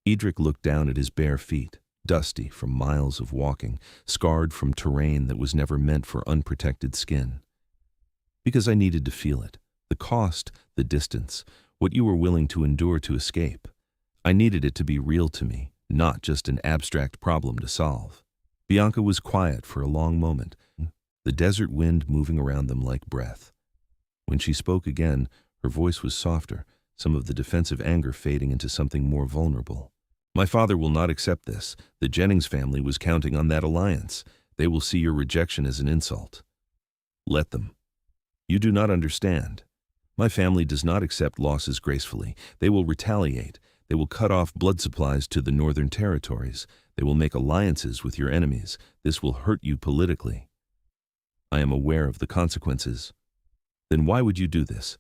Eadric looked down at his bare feet, dusty from miles of walking, scarred from terrain that was never meant for unprotected skin. "Because I needed to feel it. The cost, the distance, what you were willing to endure to escape. I needed it to be real to me, not just an abstract problem to solve." Bianca was quiet for a long moment, the desert wind moving around them like breath. When she spoke again, her voice was softer, some of the defensive anger fading into something more vulnerable. "My father will not accept this. The Jennings family was counting on that alliance. They will see your rejection as an insult." "Let them. You do not understand. My family does not accept losses gracefully. They will retaliate. They will cut off blood supplies to the northern territories. They will make alliances with your enemies. This will hurt you politically." "I am aware of the consequences." "Then why would you do this?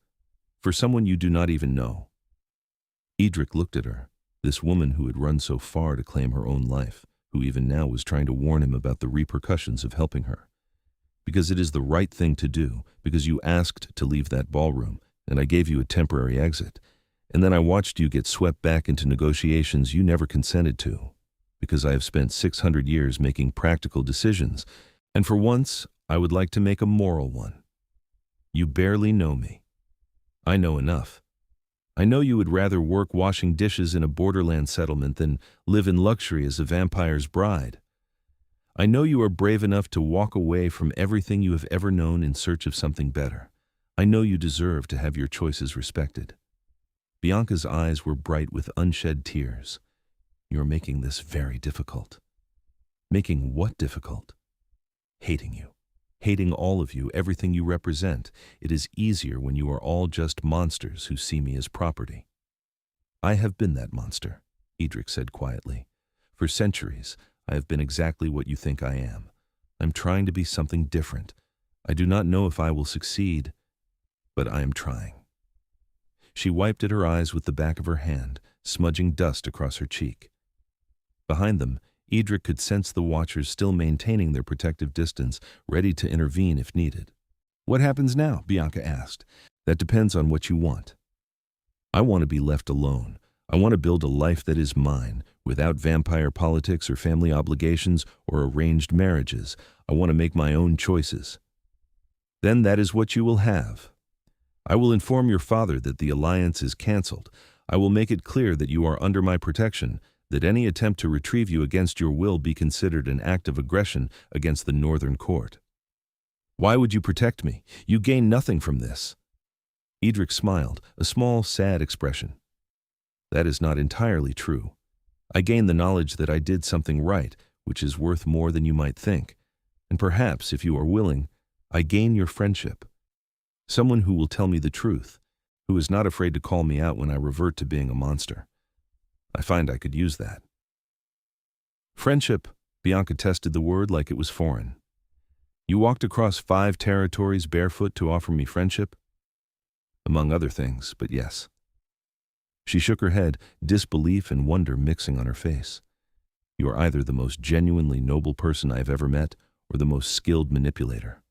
For someone you do not even know?" Eadric looked at her, this woman who had run so far to claim her own life, who even now was trying to warn him about the repercussions of helping her. Because it is the right thing to do, because you asked to leave that ballroom, and I gave you a temporary exit. And then I watched you get swept back into negotiations you never consented to, because I have spent 600 years making practical decisions, and for once, I would like to make a moral one. You barely know me. I know enough. I know you would rather work washing dishes in a borderland settlement than live in luxury as a vampire's bride. I know you are brave enough to walk away from everything you have ever known in search of something better. I know you deserve to have your choices respected. Bianca's eyes were bright with unshed tears. You are making this very difficult. Making what difficult? Hating you. Hating all of you, everything you represent. It is easier when you are all just monsters who see me as property. I have been that monster, Eadric said quietly. For centuries, I have been exactly what you think I am. I'm trying to be something different. I do not know if I will succeed, but I am trying. She wiped at her eyes with the back of her hand, smudging dust across her cheek. Behind them, Eadric could sense the watchers still maintaining their protective distance, ready to intervene if needed. What happens now? Bianca asked. That depends on what you want. I want to be left alone. I want to build a life that is mine, without vampire politics or family obligations or arranged marriages. I want to make my own choices. Then that is what you will have. I will inform your father that the alliance is cancelled. I will make it clear that you are under my protection, that any attempt to retrieve you against your will be considered an act of aggression against the Northern Court. Why would you protect me? You gain nothing from this. Eadric smiled, a small, sad expression. That is not entirely true. I gain the knowledge that I did something right, which is worth more than you might think. And perhaps, if you are willing, I gain your friendship. Someone who will tell me the truth, who is not afraid to call me out when I revert to being a monster. I find I could use that. Friendship, Bianca tested the word like it was foreign. You walked across 5 territories barefoot to offer me friendship? Among other things, but yes. She shook her head, disbelief and wonder mixing on her face. You are either the most genuinely noble person I have ever met, or the most skilled manipulator.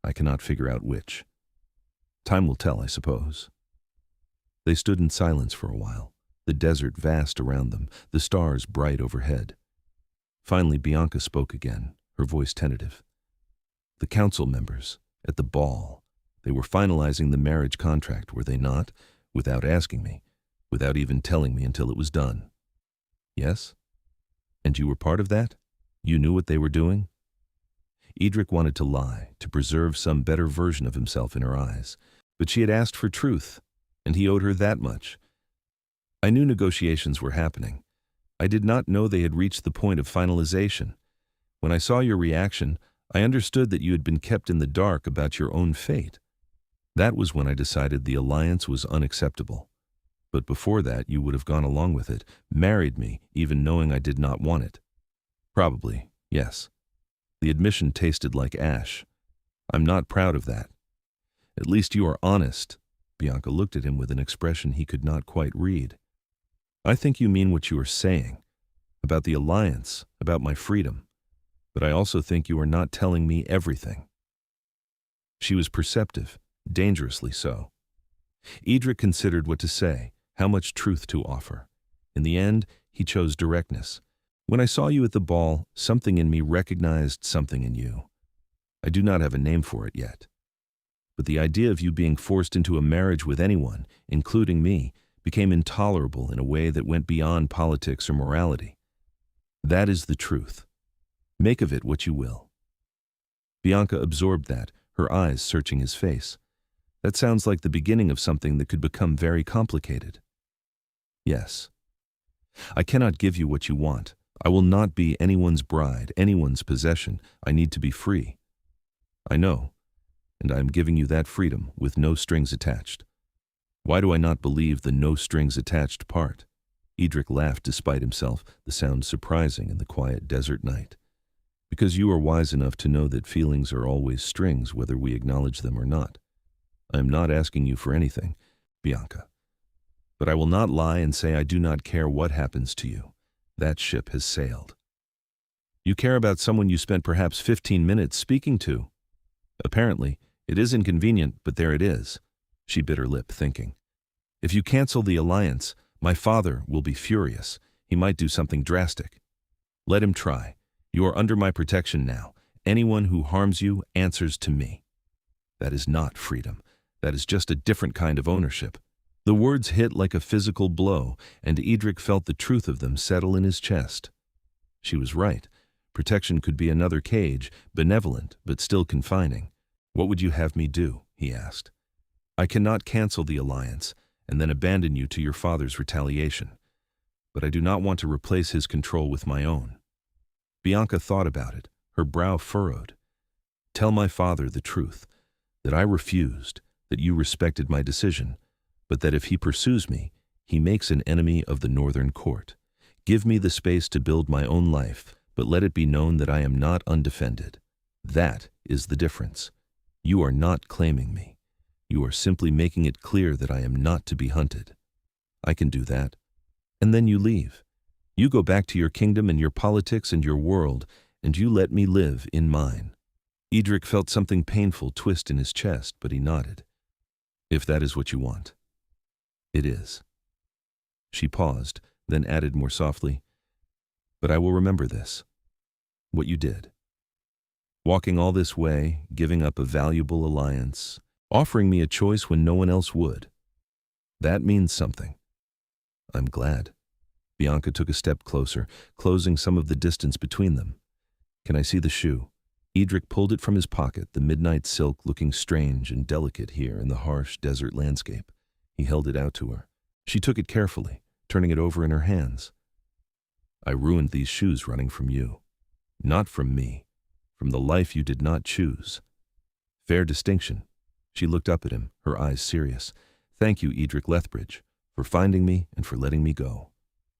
I cannot figure out which. Time will tell, I suppose. They stood in silence for a while, the desert vast around them, the stars bright overhead. Finally, Bianca spoke again, her voice tentative. The council members, at the ball, they were finalizing the marriage contract, were they not? Without asking me, without even telling me until it was done. Yes? And you were part of that? You knew what they were doing? Eadric wanted to lie, to preserve some better version of himself in her eyes. But she had asked for truth, and he owed her that much. I knew negotiations were happening. I did not know they had reached the point of finalization. When I saw your reaction, I understood that you had been kept in the dark about your own fate. That was when I decided the alliance was unacceptable. But before that, you would have gone along with it, married me, even knowing I did not want it. Probably, yes. The admission tasted like ash. I'm not proud of that. At least you are honest. Bianca looked at him with an expression he could not quite read. I think you mean what you are saying, about the alliance, about my freedom. But I also think you are not telling me everything. She was perceptive, dangerously so. Eadric considered what to say, how much truth to offer. In the end, he chose directness. When I saw you at the ball, something in me recognized something in you. I do not have a name for it yet. But the idea of you being forced into a marriage with anyone, including me, became intolerable in a way that went beyond politics or morality. That is the truth. Make of it what you will. Bianca absorbed that, her eyes searching his face. That sounds like the beginning of something that could become very complicated. Yes. I cannot give you what you want. I will not be anyone's bride, anyone's possession. I need to be free. I know, and I am giving you that freedom with no strings attached. Why do I not believe the no strings attached part? Eadric laughed despite himself, the sound surprising in the quiet desert night. Because you are wise enough to know that feelings are always strings whether we acknowledge them or not. I am not asking you for anything, Bianca. But I will not lie and say I do not care what happens to you. That ship has sailed. You care about someone you spent perhaps 15 minutes speaking to. Apparently, it is inconvenient, but there it is. She bit her lip, thinking. If you cancel the alliance, my father will be furious. He might do something drastic. Let him try. You are under my protection now. Anyone who harms you answers to me. That is not freedom. That is just a different kind of ownership. The words hit like a physical blow, and Eadric felt the truth of them settle in his chest. She was right. Protection could be another cage, benevolent, but still confining. What would you have me do? He asked. I cannot cancel the alliance and then abandon you to your father's retaliation. But I do not want to replace his control with my own. Bianca thought about it, her brow furrowed. Tell my father the truth, that I refused, that you respected my decision, but that if he pursues me, he makes an enemy of the Northern Court. Give me the space to build my own life, but let it be known that I am not undefended. That is the difference. You are not claiming me. You are simply making it clear that I am not to be hunted. I can do that. And then you leave. You go back to your kingdom and your politics and your world, and you let me live in mine. Eadric felt something painful twist in his chest, but he nodded. If that is what you want. It is. She paused, then added more softly, but I will remember this. What you did. Walking all this way, giving up a valuable alliance, offering me a choice when no one else would. That means something. I'm glad. Bianca took a step closer, closing some of the distance between them. Can I see the shoe? Eadric pulled it from his pocket, the midnight silk looking strange and delicate here in the harsh desert landscape. He held it out to her. She took it carefully, turning it over in her hands. I ruined these shoes running from you. Not from me. From the life you did not choose. Fair distinction. She looked up at him, her eyes serious. Thank you, Eadric Lethbridge, for finding me and for letting me go.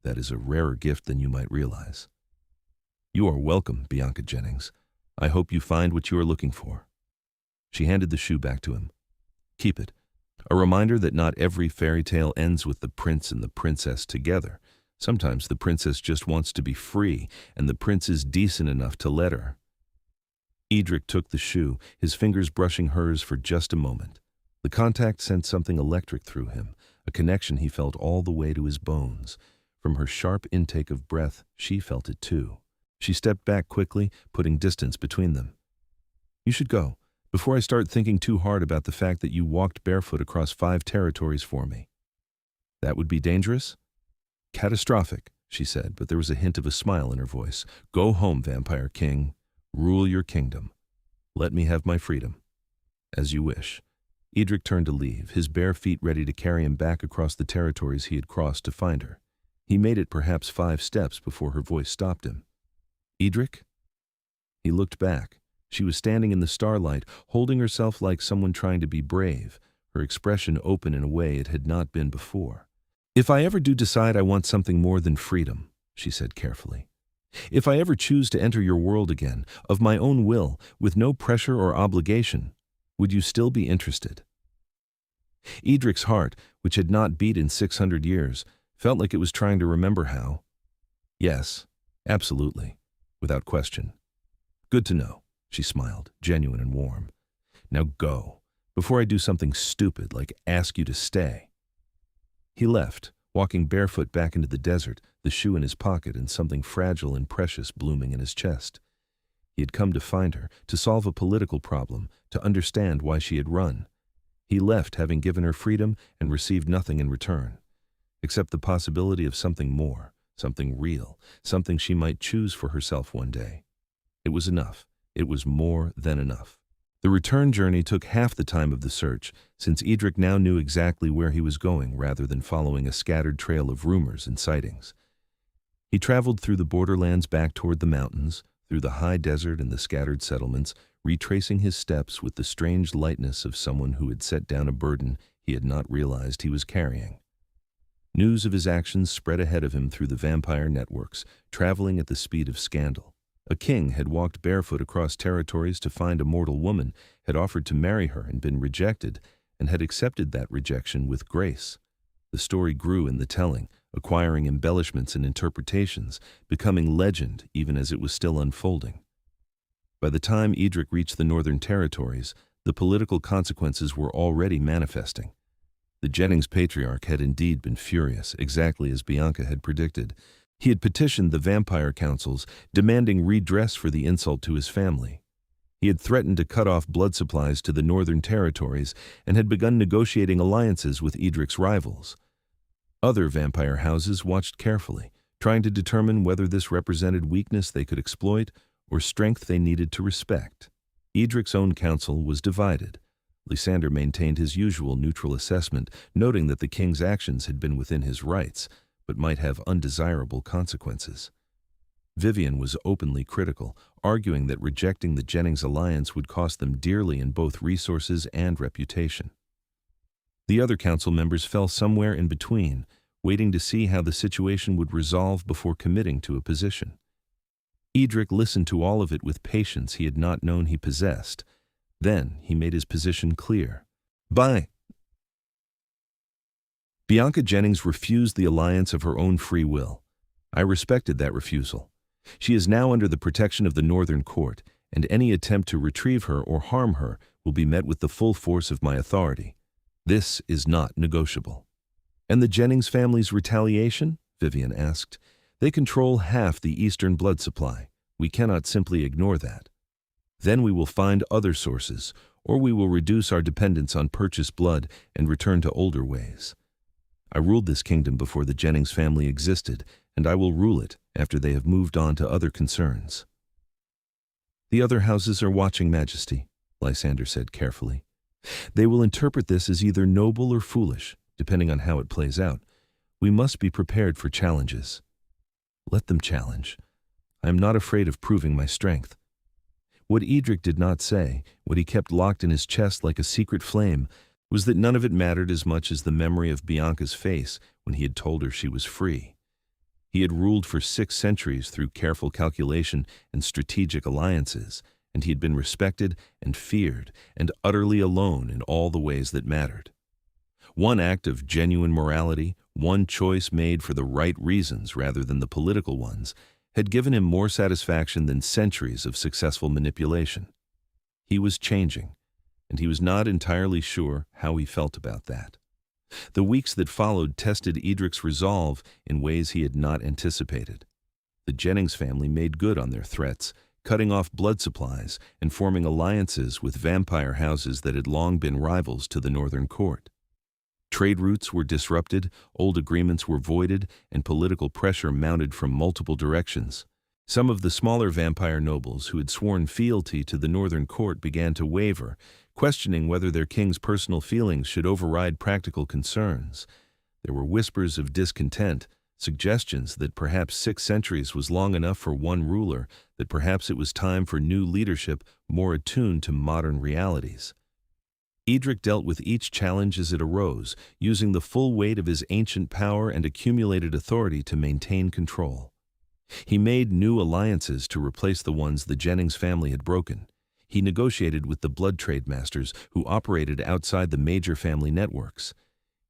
That is a rarer gift than you might realize. You are welcome, Bianca Jennings. I hope you find what you are looking for. She handed the shoe back to him. Keep it. A reminder that not every fairy tale ends with the prince and the princess together. Sometimes the princess just wants to be free, and the prince is decent enough to let her. Eadric took the shoe, his fingers brushing hers for just a moment. The contact sent something electric through him, a connection he felt all the way to his bones. From her sharp intake of breath, she felt it too. She stepped back quickly, putting distance between them. You should go, before I start thinking too hard about the fact that you walked barefoot across 5 territories for me. That would be dangerous? Catastrophic, she said, but there was a hint of a smile in her voice. Go home, Vampire King. Rule your kingdom. Let me have my freedom. As you wish. Eadric turned to leave, his bare feet ready to carry him back across the territories he had crossed to find her. He made it perhaps 5 steps before her voice stopped him. Eadric? He looked back. She was standing in the starlight, holding herself like someone trying to be brave, her expression open in a way it had not been before. If I ever do decide I want something more than freedom, she said carefully. If I ever choose to enter your world again, of my own will, with no pressure or obligation, would you still be interested? Eadric's heart, which had not beat in 600 years, felt like it was trying to remember how. Yes, absolutely, without question. Good to know, she smiled, genuine and warm. Now go, before I do something stupid like ask you to stay. He left, walking barefoot back into the desert, the shoe in his pocket and something fragile and precious blooming in his chest. He had come to find her, to solve a political problem, to understand why she had run. He left having given her freedom and received nothing in return, except the possibility of something more, something real, something she might choose for herself one day. It was enough. It was more than enough. The return journey took half the time of the search, since Eadric now knew exactly where he was going rather than following a scattered trail of rumors and sightings. He traveled through the borderlands back toward the mountains, through the high desert and the scattered settlements, retracing his steps with the strange lightness of someone who had set down a burden he had not realized he was carrying. News of his actions spread ahead of him through the vampire networks, traveling at the speed of scandal. A king had walked barefoot across territories to find a mortal woman, had offered to marry her and been rejected, and had accepted that rejection with grace. The story grew in the telling, acquiring embellishments and interpretations, becoming legend even as it was still unfolding. By the time Eadric reached the Northern Territories, the political consequences were already manifesting. The Jennings patriarch had indeed been furious, exactly as Bianca had predicted. He had petitioned the vampire councils, demanding redress for the insult to his family. He had threatened to cut off blood supplies to the Northern Territories and had begun negotiating alliances with Eadric's rivals. Other vampire houses watched carefully, trying to determine whether this represented weakness they could exploit or strength they needed to respect. Eadric's own council was divided. Lysander maintained his usual neutral assessment, noting that the king's actions had been within his rights, but might have undesirable consequences. Vivian was openly critical, arguing that rejecting the Jennings alliance would cost them dearly in both resources and reputation. The other council members fell somewhere in between, waiting to see how the situation would resolve before committing to a position. Eadric listened to all of it with patience he had not known he possessed. Then he made his position clear. Bianca Jennings refused the alliance of her own free will. I respected that refusal. She is now under the protection of the Northern Court, and any attempt to retrieve her or harm her will be met with the full force of my authority. This is not negotiable. And the Jennings family's retaliation? Vivian asked. They control half the eastern blood supply. We cannot simply ignore that. Then we will find other sources, or we will reduce our dependence on purchased blood and return to older ways. I ruled this kingdom before the Jennings family existed, and I will rule it after they have moved on to other concerns. The other houses are watching, Majesty, Lysander said carefully. They will interpret this as either noble or foolish, depending on how it plays out. We must be prepared for challenges. Let them challenge. I am not afraid of proving my strength. What Eadric did not say, what he kept locked in his chest like a secret flame, was that none of it mattered as much as the memory of Bianca's face when he had told her she was free. He had ruled for 6 centuries through careful calculation and strategic alliances, and he had been respected and feared and utterly alone in all the ways that mattered. One act of genuine morality, one choice made for the right reasons rather than the political ones, had given him more satisfaction than centuries of successful manipulation. He was changing, and he was not entirely sure how he felt about that. The weeks that followed tested Eadric's resolve in ways he had not anticipated. The Jennings family made good on their threats, cutting off blood supplies and forming alliances with vampire houses that had long been rivals to the Northern Court. Trade routes were disrupted, old agreements were voided, and political pressure mounted from multiple directions. Some of the smaller vampire nobles who had sworn fealty to the Northern Court began to waver, questioning whether their king's personal feelings should override practical concerns. There were whispers of discontent, suggestions that perhaps 6 centuries was long enough for one ruler, that perhaps it was time for new leadership more attuned to modern realities. Eadric dealt with each challenge as it arose, using the full weight of his ancient power and accumulated authority to maintain control. He made new alliances to replace the ones the Jennings family had broken. He negotiated with the blood trade masters who operated outside the major family networks.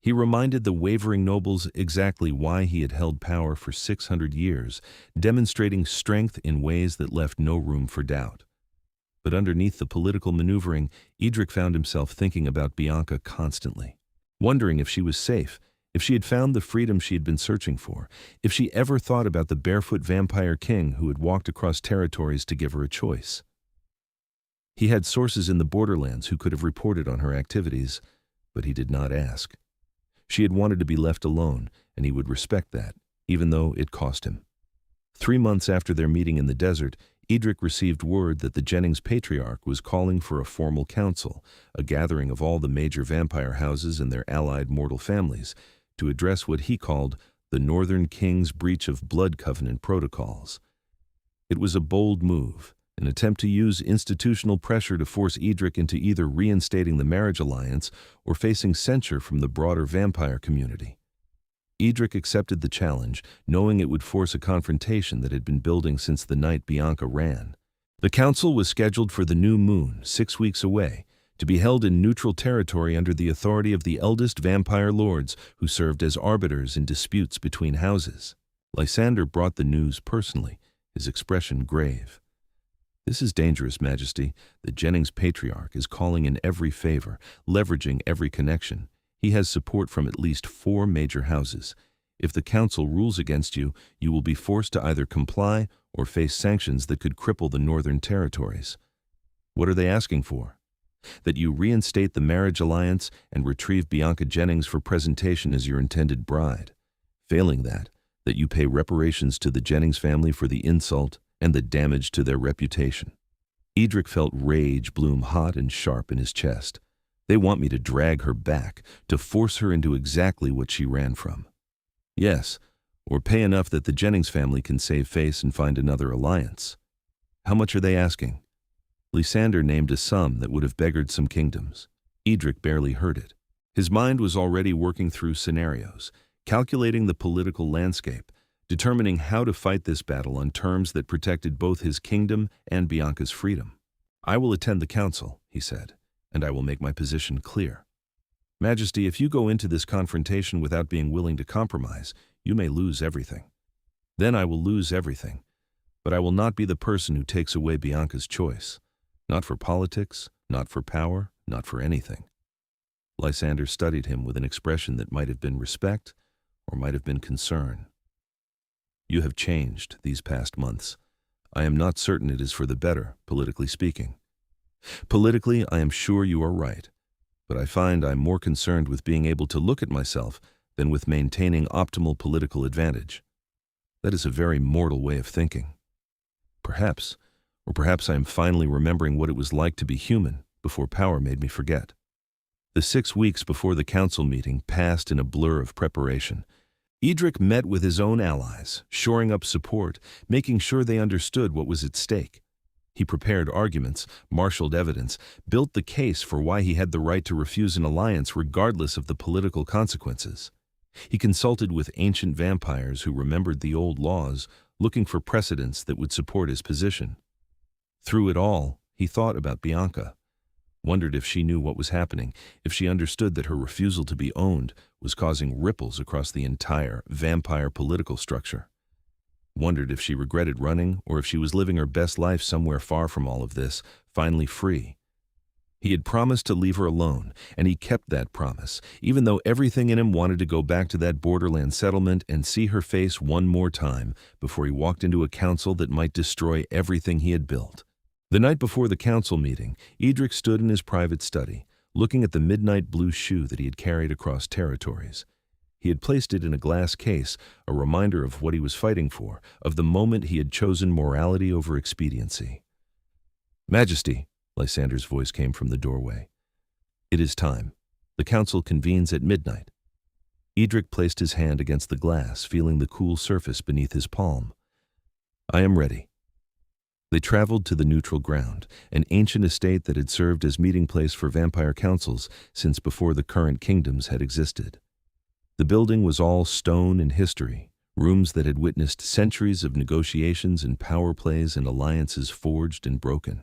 He reminded the wavering nobles exactly why he had held power for 600 years, demonstrating strength in ways that left no room for doubt. But underneath the political maneuvering, Eadric found himself thinking about Bianca constantly, wondering if she was safe, if she had found the freedom she had been searching for, if she ever thought about the barefoot vampire king who had walked across territories to give her a choice. He had sources in the borderlands who could have reported on her activities, but he did not ask. She had wanted to be left alone, and he would respect that, even though it cost him. 3 months after their meeting in the desert, Eadric received word that the Jennings patriarch was calling for a formal council, a gathering of all the major vampire houses and their allied mortal families, to address what he called the Northern King's breach of blood covenant protocols. It was a bold move, an attempt to use institutional pressure to force Eadric into either reinstating the marriage alliance or facing censure from the broader vampire community. Eadric accepted the challenge, knowing it would force a confrontation that had been building since the night Bianca ran. The council was scheduled for the new moon, 6 weeks away, to be held in neutral territory under the authority of the eldest vampire lords who served as arbiters in disputes between houses. Lysander brought the news personally, his expression grave. "This is dangerous, Majesty. The Jennings patriarch is calling in every favor, leveraging every connection. He has support from at least 4 major houses. If the council rules against you, you will be forced to either comply or face sanctions that could cripple the northern territories." "What are they asking for?" "That you reinstate the marriage alliance and retrieve Bianca Jennings for presentation as your intended bride. Failing that you pay reparations to the Jennings family for the insult and the damage to their reputation." Eadric felt rage bloom hot and sharp in his chest. "They want me to drag her back, to force her into exactly what she ran from." "Yes, or pay enough that the Jennings family can save face and find another alliance." "How much are they asking?" Lysander named a sum that would have beggared some kingdoms. Eadric barely heard it. His mind was already working through scenarios, calculating the political landscape, determining how to fight this battle on terms that protected both his kingdom and Bianca's freedom. "I will attend the council," he said, "and I will make my position clear. Majesty, if you go into this confrontation without being willing to compromise, you may lose everything. Then I will lose everything, but I will not be the person who takes away Bianca's choice. Not for politics, not for power, not for anything." Lysander studied him with an expression that might have been respect or might have been concern. "You have changed these past months. I am not certain it is for the better, politically speaking. Politically, I am sure you are right, but I find I'm more concerned with being able to look at myself than with maintaining optimal political advantage. That is a very mortal way of thinking. Perhaps I am finally remembering what it was like to be human before power made me forget." The 6 weeks before the council meeting passed in a blur of preparation. Eadric met with his own allies, shoring up support, making sure they understood what was at stake. He prepared arguments, marshaled evidence, built the case for why he had the right to refuse an alliance regardless of the political consequences. He consulted with ancient vampires who remembered the old laws, looking for precedents that would support his position. Through it all, he thought about Bianca, wondered if she knew what was happening, if she understood that her refusal to be owned was causing ripples across the entire vampire political structure. Wondered if she regretted running or if she was living her best life somewhere far from all of this, finally free. He had promised to leave her alone, and he kept that promise, even though everything in him wanted to go back to that borderland settlement and see her face one more time before he walked into a council that might destroy everything he had built. The night before the council meeting, Eadric stood in his private study, looking at the midnight blue shoe that he had carried across territories. He had placed it in a glass case, a reminder of what he was fighting for, of the moment he had chosen morality over expediency. "Majesty," Lysander's voice came from the doorway. "It is time. The council convenes at midnight." Eadric placed his hand against the glass, feeling the cool surface beneath his palm. "I am ready." They traveled to the neutral ground, an ancient estate that had served as meeting place for vampire councils since before the current kingdoms had existed. The building was all stone and history, rooms that had witnessed centuries of negotiations and power plays and alliances forged and broken.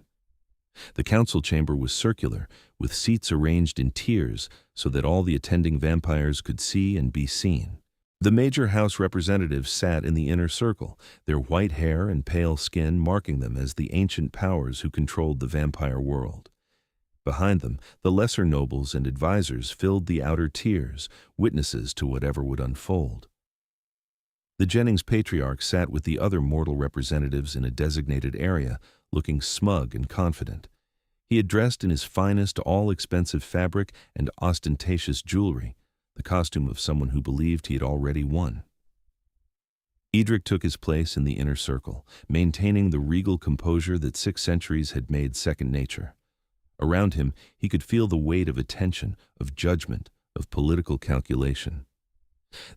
The council chamber was circular, with seats arranged in tiers so that all the attending vampires could see and be seen. The major house representatives sat in the inner circle, their white hair and pale skin marking them as the ancient powers who controlled the vampire world. Behind them, the lesser nobles and advisors filled the outer tiers, witnesses to whatever would unfold. The Jennings patriarch sat with the other mortal representatives in a designated area, looking smug and confident. He had dressed in his finest, all-expensive fabric and ostentatious jewelry, the costume of someone who believed he had already won. Eadric took his place in the inner circle, maintaining the regal composure that 6 centuries had made second nature. Around him, he could feel the weight of attention, of judgment, of political calculation.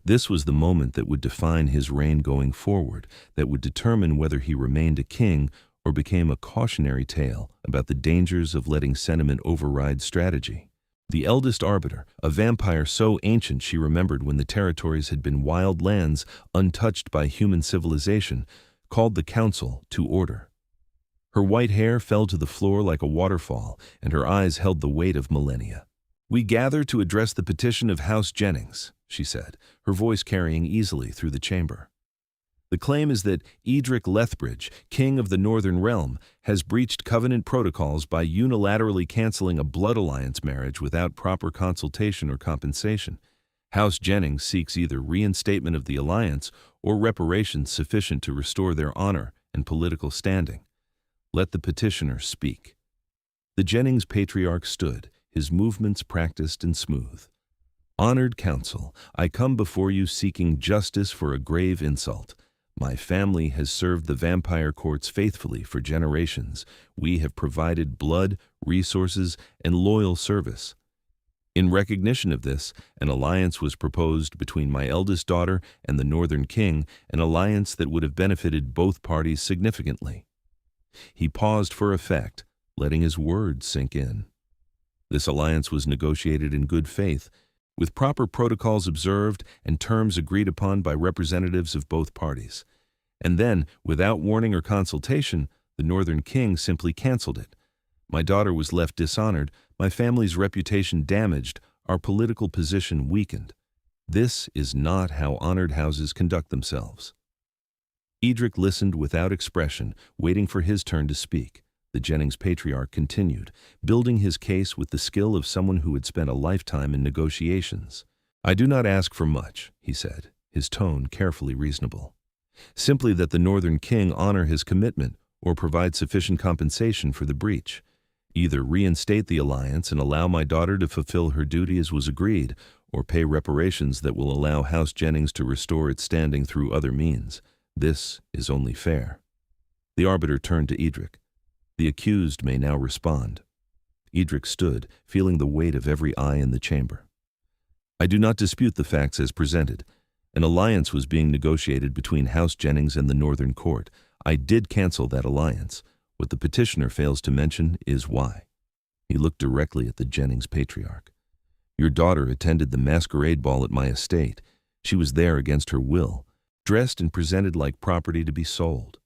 This was the moment that would define his reign going forward, that would determine whether he remained a king or became a cautionary tale about the dangers of letting sentiment override strategy. The eldest arbiter, a vampire so ancient she remembered when the territories had been wild lands untouched by human civilization, called the council to order. Her white hair fell to the floor like a waterfall, and her eyes held the weight of millennia. "We gather to address the petition of House Jennings," she said, her voice carrying easily through the chamber. The claim is that Eadric Lethbridge, king of the Northern Realm, has breached covenant protocols by unilaterally canceling a blood alliance marriage without proper consultation or compensation. House Jennings seeks either reinstatement of the alliance or reparations sufficient to restore their honor and political standing. Let the petitioner speak. The Jennings patriarch stood, his movements practiced and smooth. Honored council, I come before you seeking justice for a grave insult. My family has served the vampire courts faithfully for generations. We have provided blood, resources, and loyal service. In recognition of this, an alliance was proposed between my eldest daughter and the Northern King, an alliance that would have benefited both parties significantly. He paused for effect, letting his words sink in. This alliance was negotiated in good faith, with proper protocols observed and terms agreed upon by representatives of both parties. And then, without warning or consultation, the Northern King simply canceled it. My daughter was left dishonored, my family's reputation damaged, our political position weakened. This is not how honored houses conduct themselves. Eadric listened without expression, waiting for his turn to speak. The Jennings patriarch continued, building his case with the skill of someone who had spent a lifetime in negotiations. I do not ask for much, he said, his tone carefully reasonable. Simply that the Northern King honor his commitment or provide sufficient compensation for the breach. Either reinstate the alliance and allow my daughter to fulfill her duty as was agreed, or pay reparations that will allow House Jennings to restore its standing through other means. This is only fair. The arbiter turned to Eadric. The accused may now respond. Eadric stood, feeling the weight of every eye in the chamber. I do not dispute the facts as presented. An alliance was being negotiated between House Jennings and the Northern Court. I did cancel that alliance. What the petitioner fails to mention is why. He looked directly at the Jennings patriarch. Your daughter attended the masquerade ball at my estate. She was there against her will, dressed and presented like property to be sold.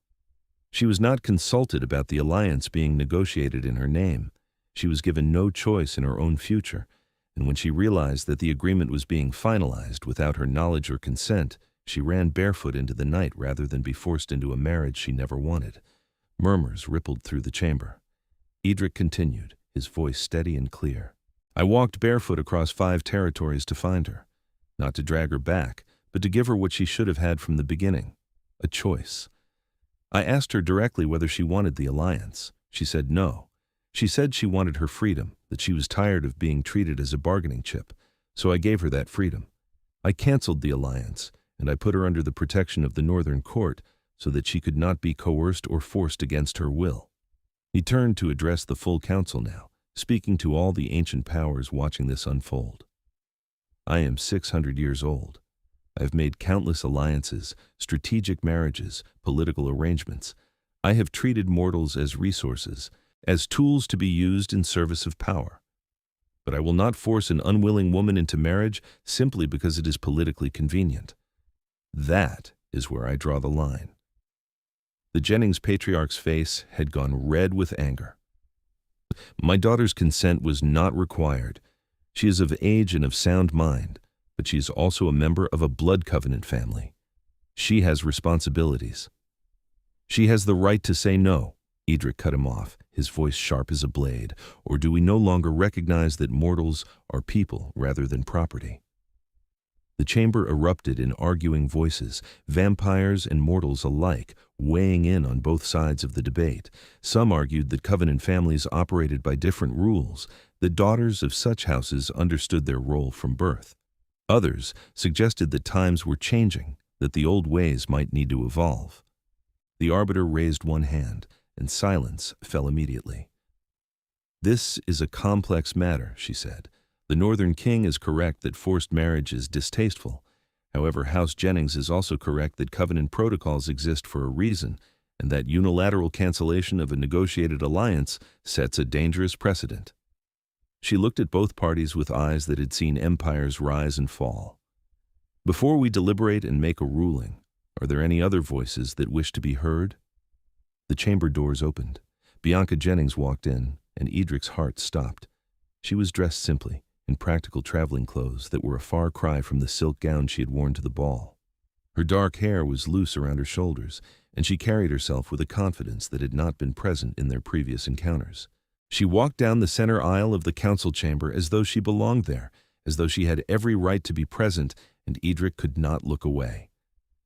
She was not consulted about the alliance being negotiated in her name. She was given no choice in her own future, and when she realized that the agreement was being finalized without her knowledge or consent, she ran barefoot into the night rather than be forced into a marriage she never wanted. Murmurs rippled through the chamber. Eadric continued, his voice steady and clear. I walked barefoot across 5 territories to find her, not to drag her back, but to give her what she should have had from the beginning, a choice. I asked her directly whether she wanted the alliance. She said no. She said she wanted her freedom, that she was tired of being treated as a bargaining chip, so I gave her that freedom. I canceled the alliance, and I put her under the protection of the Northern Court so that she could not be coerced or forced against her will. He turned to address the full council now, speaking to all the ancient powers watching this unfold. I am 600 years old. I have made countless alliances, strategic marriages, political arrangements. I have treated mortals as resources, as tools to be used in service of power. But I will not force an unwilling woman into marriage simply because it is politically convenient. That is where I draw the line. The Jennings patriarch's face had gone red with anger. My daughter's consent was not required. She is of age and of sound mind, but she is also a member of a blood covenant family. She has responsibilities. She has the right to say no. Eadric cut him off, his voice sharp as a blade. Or do we no longer recognize that mortals are people rather than property? The chamber erupted in arguing voices, vampires and mortals alike, weighing in on both sides of the debate. Some argued that covenant families operated by different rules, that daughters of such houses understood their role from birth. Others suggested that times were changing, that the old ways might need to evolve. The arbiter raised one hand, and silence fell immediately. This is a complex matter, she said. The Northern King is correct that forced marriage is distasteful. However, House Jennings is also correct that covenant protocols exist for a reason, and that unilateral cancellation of a negotiated alliance sets a dangerous precedent. She looked at both parties with eyes that had seen empires rise and fall. Before we deliberate and make a ruling, are there any other voices that wish to be heard? The chamber doors opened. Bianca Jennings walked in, and Eadric's heart stopped. She was dressed simply, in practical traveling clothes that were a far cry from the silk gown she had worn to the ball. Her dark hair was loose around her shoulders, and she carried herself with a confidence that had not been present in their previous encounters. She walked down the center aisle of the council chamber as though she belonged there, as though she had every right to be present, and Eadric could not look away.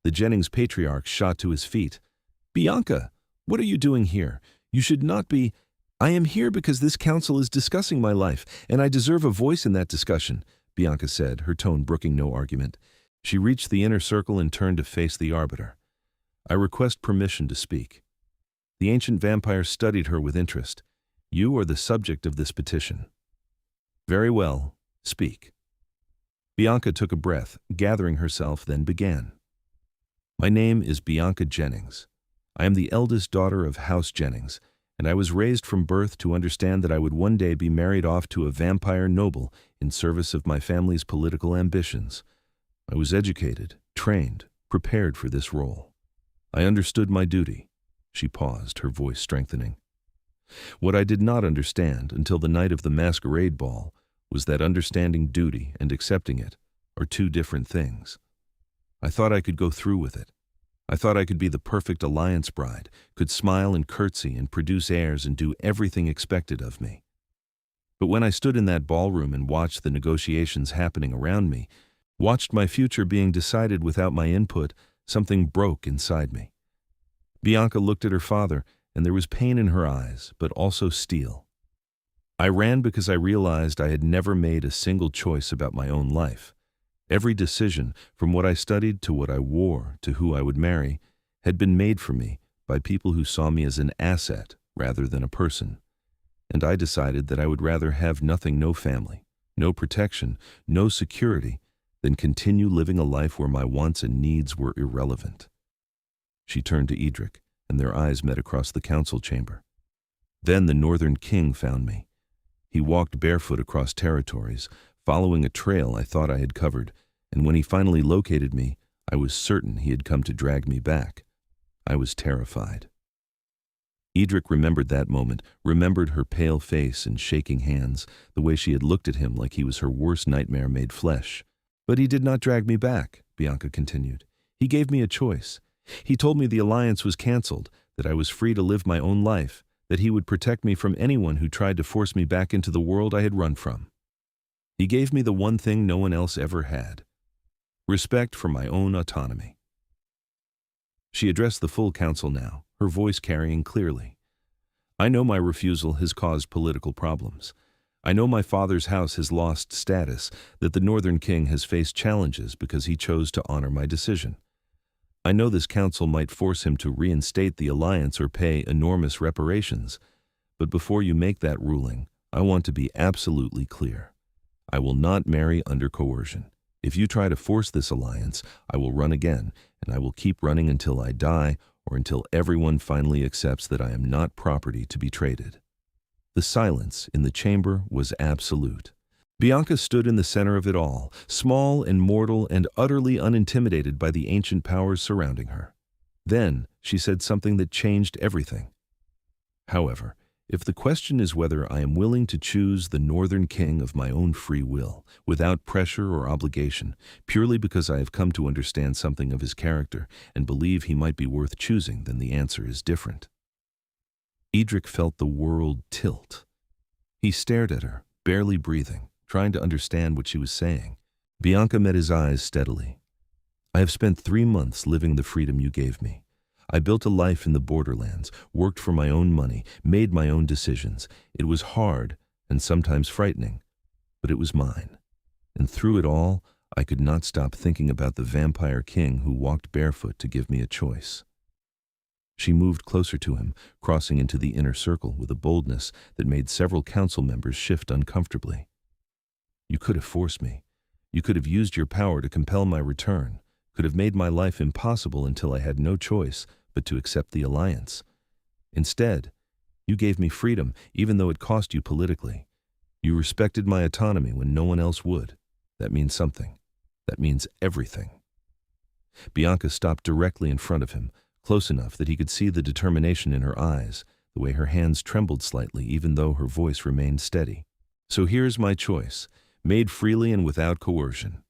The Jennings patriarch shot to his feet. "Bianca, what are you doing here? You should not be—" "I am here because this council is discussing my life, and I deserve a voice in that discussion," Bianca said, her tone brooking no argument. She reached the inner circle and turned to face the arbiter. "I request permission to speak." The ancient vampire studied her with interest. "You are the subject of this petition." "Very well, speak." Bianca took a breath, gathering herself, then began. "My name is Bianca Jennings. I am the eldest daughter of House Jennings, and I was raised from birth to understand that I would one day be married off to a vampire noble in service of my family's political ambitions. I was educated, trained, prepared for this role. I understood my duty." She paused, her voice strengthening. "What I did not understand until the night of the masquerade ball was that understanding duty and accepting it are two different things. I thought I could go through with it. I thought I could be the perfect alliance bride, could smile and curtsy and produce airs and do everything expected of me. But when I stood in that ballroom and watched the negotiations happening around me, watched my future being decided without my input, something broke inside me." Bianca looked at her father, and there was pain in her eyes, but also steel. "I ran because I realized I had never made a single choice about my own life. Every decision, from what I studied to what I wore to who I would marry, had been made for me by people who saw me as an asset rather than a person. And I decided that I would rather have nothing, no family, no protection, no security, than continue living a life where my wants and needs were irrelevant." She turned to Eadric, and their eyes met across the council chamber. "Then the Northern King found me. He walked barefoot across territories, following a trail I thought I had covered, and when he finally located me, I was certain he had come to drag me back. I was terrified." Eadric remembered that moment, remembered her pale face and shaking hands, the way she had looked at him like he was her worst nightmare made flesh. "But he did not drag me back," Bianca continued. "He gave me a choice. He told me the alliance was canceled, that I was free to live my own life, that he would protect me from anyone who tried to force me back into the world I had run from. He gave me the one thing no one else ever had: respect for my own autonomy." She addressed the full council now, her voice carrying clearly. "I know my refusal has caused political problems. I know my father's house has lost status, that the Northern King has faced challenges because he chose to honor my decision. I know this council might force him to reinstate the alliance or pay enormous reparations. But before you make that ruling, I want to be absolutely clear. I will not marry under coercion. If you try to force this alliance, I will run again, and I will keep running until I die or until everyone finally accepts that I am not property to be traded." The silence in the chamber was absolute. Bianca stood in the center of it all, small and mortal and utterly unintimidated by the ancient powers surrounding her. Then she said something that changed everything. "However, if the question is whether I am willing to choose the Northern King of my own free will, without pressure or obligation, purely because I have come to understand something of his character and believe he might be worth choosing, then the answer is different." Eadric felt the world tilt. He stared at her, barely breathing, trying to understand what she was saying. Bianca met his eyes steadily. "I have spent 3 months living the freedom you gave me. I built a life in the borderlands, worked for my own money, made my own decisions. It was hard and sometimes frightening, but it was mine. And through it all, I could not stop thinking about the vampire king who walked barefoot to give me a choice." She moved closer to him, crossing into the inner circle with a boldness that made several council members shift uncomfortably. "You could have forced me. You could have used your power to compel my return, could have made my life impossible until I had no choice but to accept the alliance. Instead, you gave me freedom, even though it cost you politically. You respected my autonomy when no one else would. That means something. That means everything." Bianca stopped directly in front of him, close enough that he could see the determination in her eyes, the way her hands trembled slightly even though her voice remained steady. "So here's my choice, made freely and without coercion.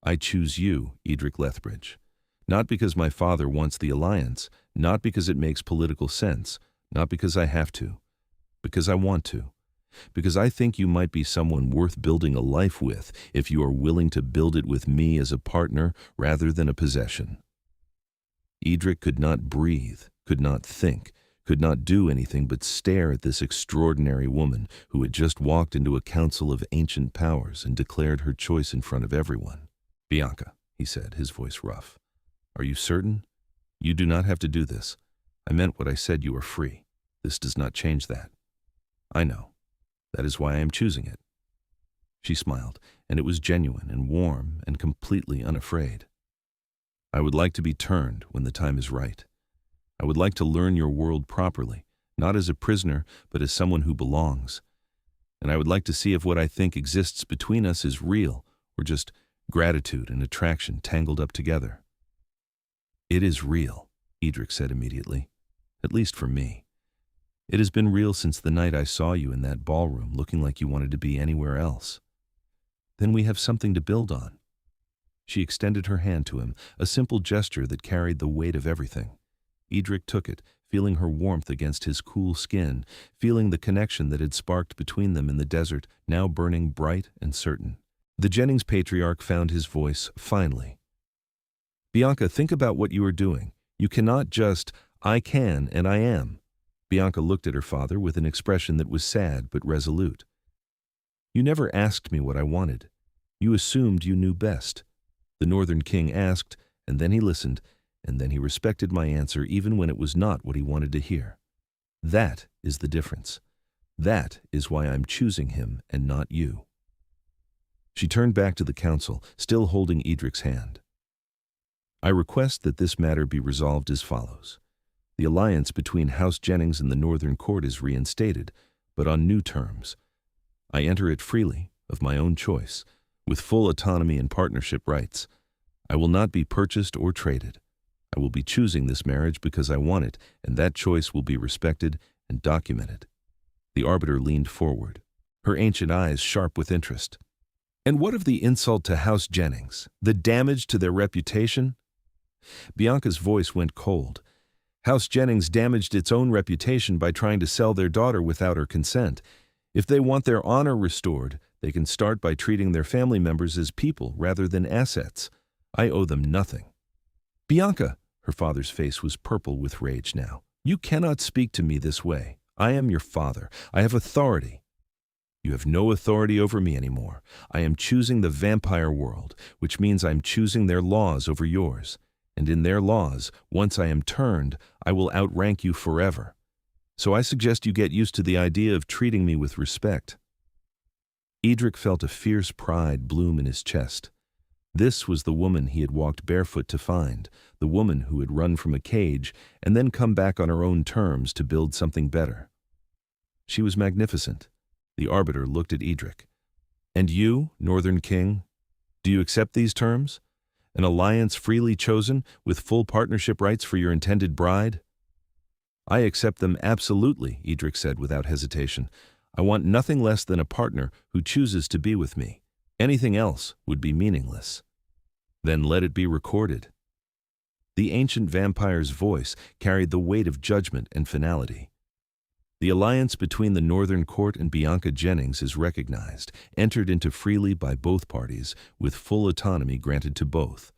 I choose you, Eadric Lethbridge. Not because my father wants the alliance, not because it makes political sense, not because I have to, because I want to. Because I think you might be someone worth building a life with if you are willing to build it with me as a partner rather than a possession. Eadric could not breathe, could not think, could not do anything but stare at this extraordinary woman who had just walked into a council of ancient powers and declared her choice in front of everyone. "Bianca," he said, his voice rough, "are you certain? You do not have to do this. I meant what I said. You are free. This does not change that." "I know. That is why I am choosing it." She smiled, and it was genuine and warm and completely unafraid. "I would like to be turned when the time is right. I would like to learn your world properly, not as a prisoner, but as someone who belongs. And I would like to see if what I think exists between us is real, or just gratitude and attraction tangled up together." "It is real," Eadric said immediately, "at least for me. It has been real since the night I saw you in that ballroom looking like you wanted to be anywhere else. Then we have something to build on." She extended her hand to him, a simple gesture that carried the weight of everything. Eadric took it, feeling her warmth against his cool skin, feeling the connection that had sparked between them in the desert, now burning bright and certain. The Jennings patriarch found his voice finally. "Bianca, think about what you are doing. You cannot just, 'I can and I am.'" Bianca looked at her father with an expression that was sad but resolute. "You never asked me what I wanted. You assumed you knew best. The Northern King asked, and then he listened, and then he respected my answer even when it was not what he wanted to hear. That is the difference. That is why I'm choosing him and not you." She turned back to the council, still holding Eadric's hand. "I request that this matter be resolved as follows. The alliance between House Jennings and the Northern Court is reinstated, but on new terms. I enter it freely, of my own choice, with full autonomy and partnership rights. I will not be purchased or traded. I will be choosing this marriage because I want it, and that choice will be respected and documented." The arbiter leaned forward, her ancient eyes sharp with interest. "And what of the insult to House Jennings, the damage to their reputation?" Bianca's voice went cold. "House Jennings damaged its own reputation by trying to sell their daughter without her consent. If they want their honor restored, they can start by treating their family members as people rather than assets. I owe them nothing." "Bianca," her father's face was purple with rage now, "you cannot speak to me this way. I am your father. I have authority." "You have no authority over me anymore. I am choosing the vampire world, which means I'm choosing their laws over yours. And in their laws, once I am turned, I will outrank you forever. So I suggest you get used to the idea of treating me with respect." Eadric felt a fierce pride bloom in his chest. This was the woman he had walked barefoot to find, the woman who had run from a cage and then come back on her own terms to build something better. She was magnificent. The arbiter looked at Eadric. "And you, Northern King, do you accept these terms? An alliance freely chosen, with full partnership rights for your intended bride?" "I accept them absolutely," Eadric said without hesitation. "I want nothing less than a partner who chooses to be with me. Anything else would be meaningless." "Then let it be recorded." The ancient vampire's voice carried the weight of judgment and finality. "The alliance between the Northern Court and Bianca Jennings is recognized, entered into freely by both parties, with full autonomy granted to both.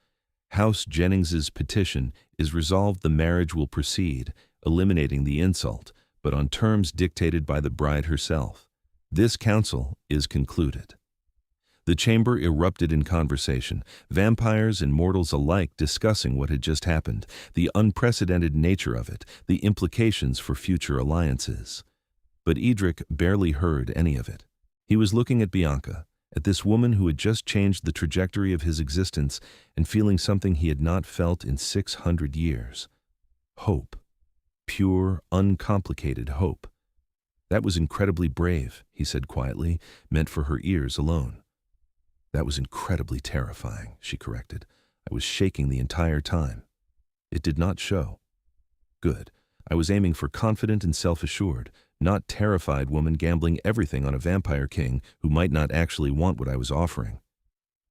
House Jennings's petition is resolved the marriage will proceed, eliminating the insult, but on terms dictated by the bride herself. This council is concluded." The chamber erupted in conversation, vampires and mortals alike discussing what had just happened, the unprecedented nature of it, the implications for future alliances. But Eadric barely heard any of it. He was looking at Bianca, at this woman who had just changed the trajectory of his existence and feeling something he had not felt in 600 years. Hope. Pure, uncomplicated hope. "That was incredibly brave," he said quietly, meant for her ears alone. "That was incredibly terrifying," she corrected. "I was shaking the entire time." "It did not show." "Good. I was aiming for confident and self-assured, not terrified woman gambling everything on a vampire king who might not actually want what I was offering."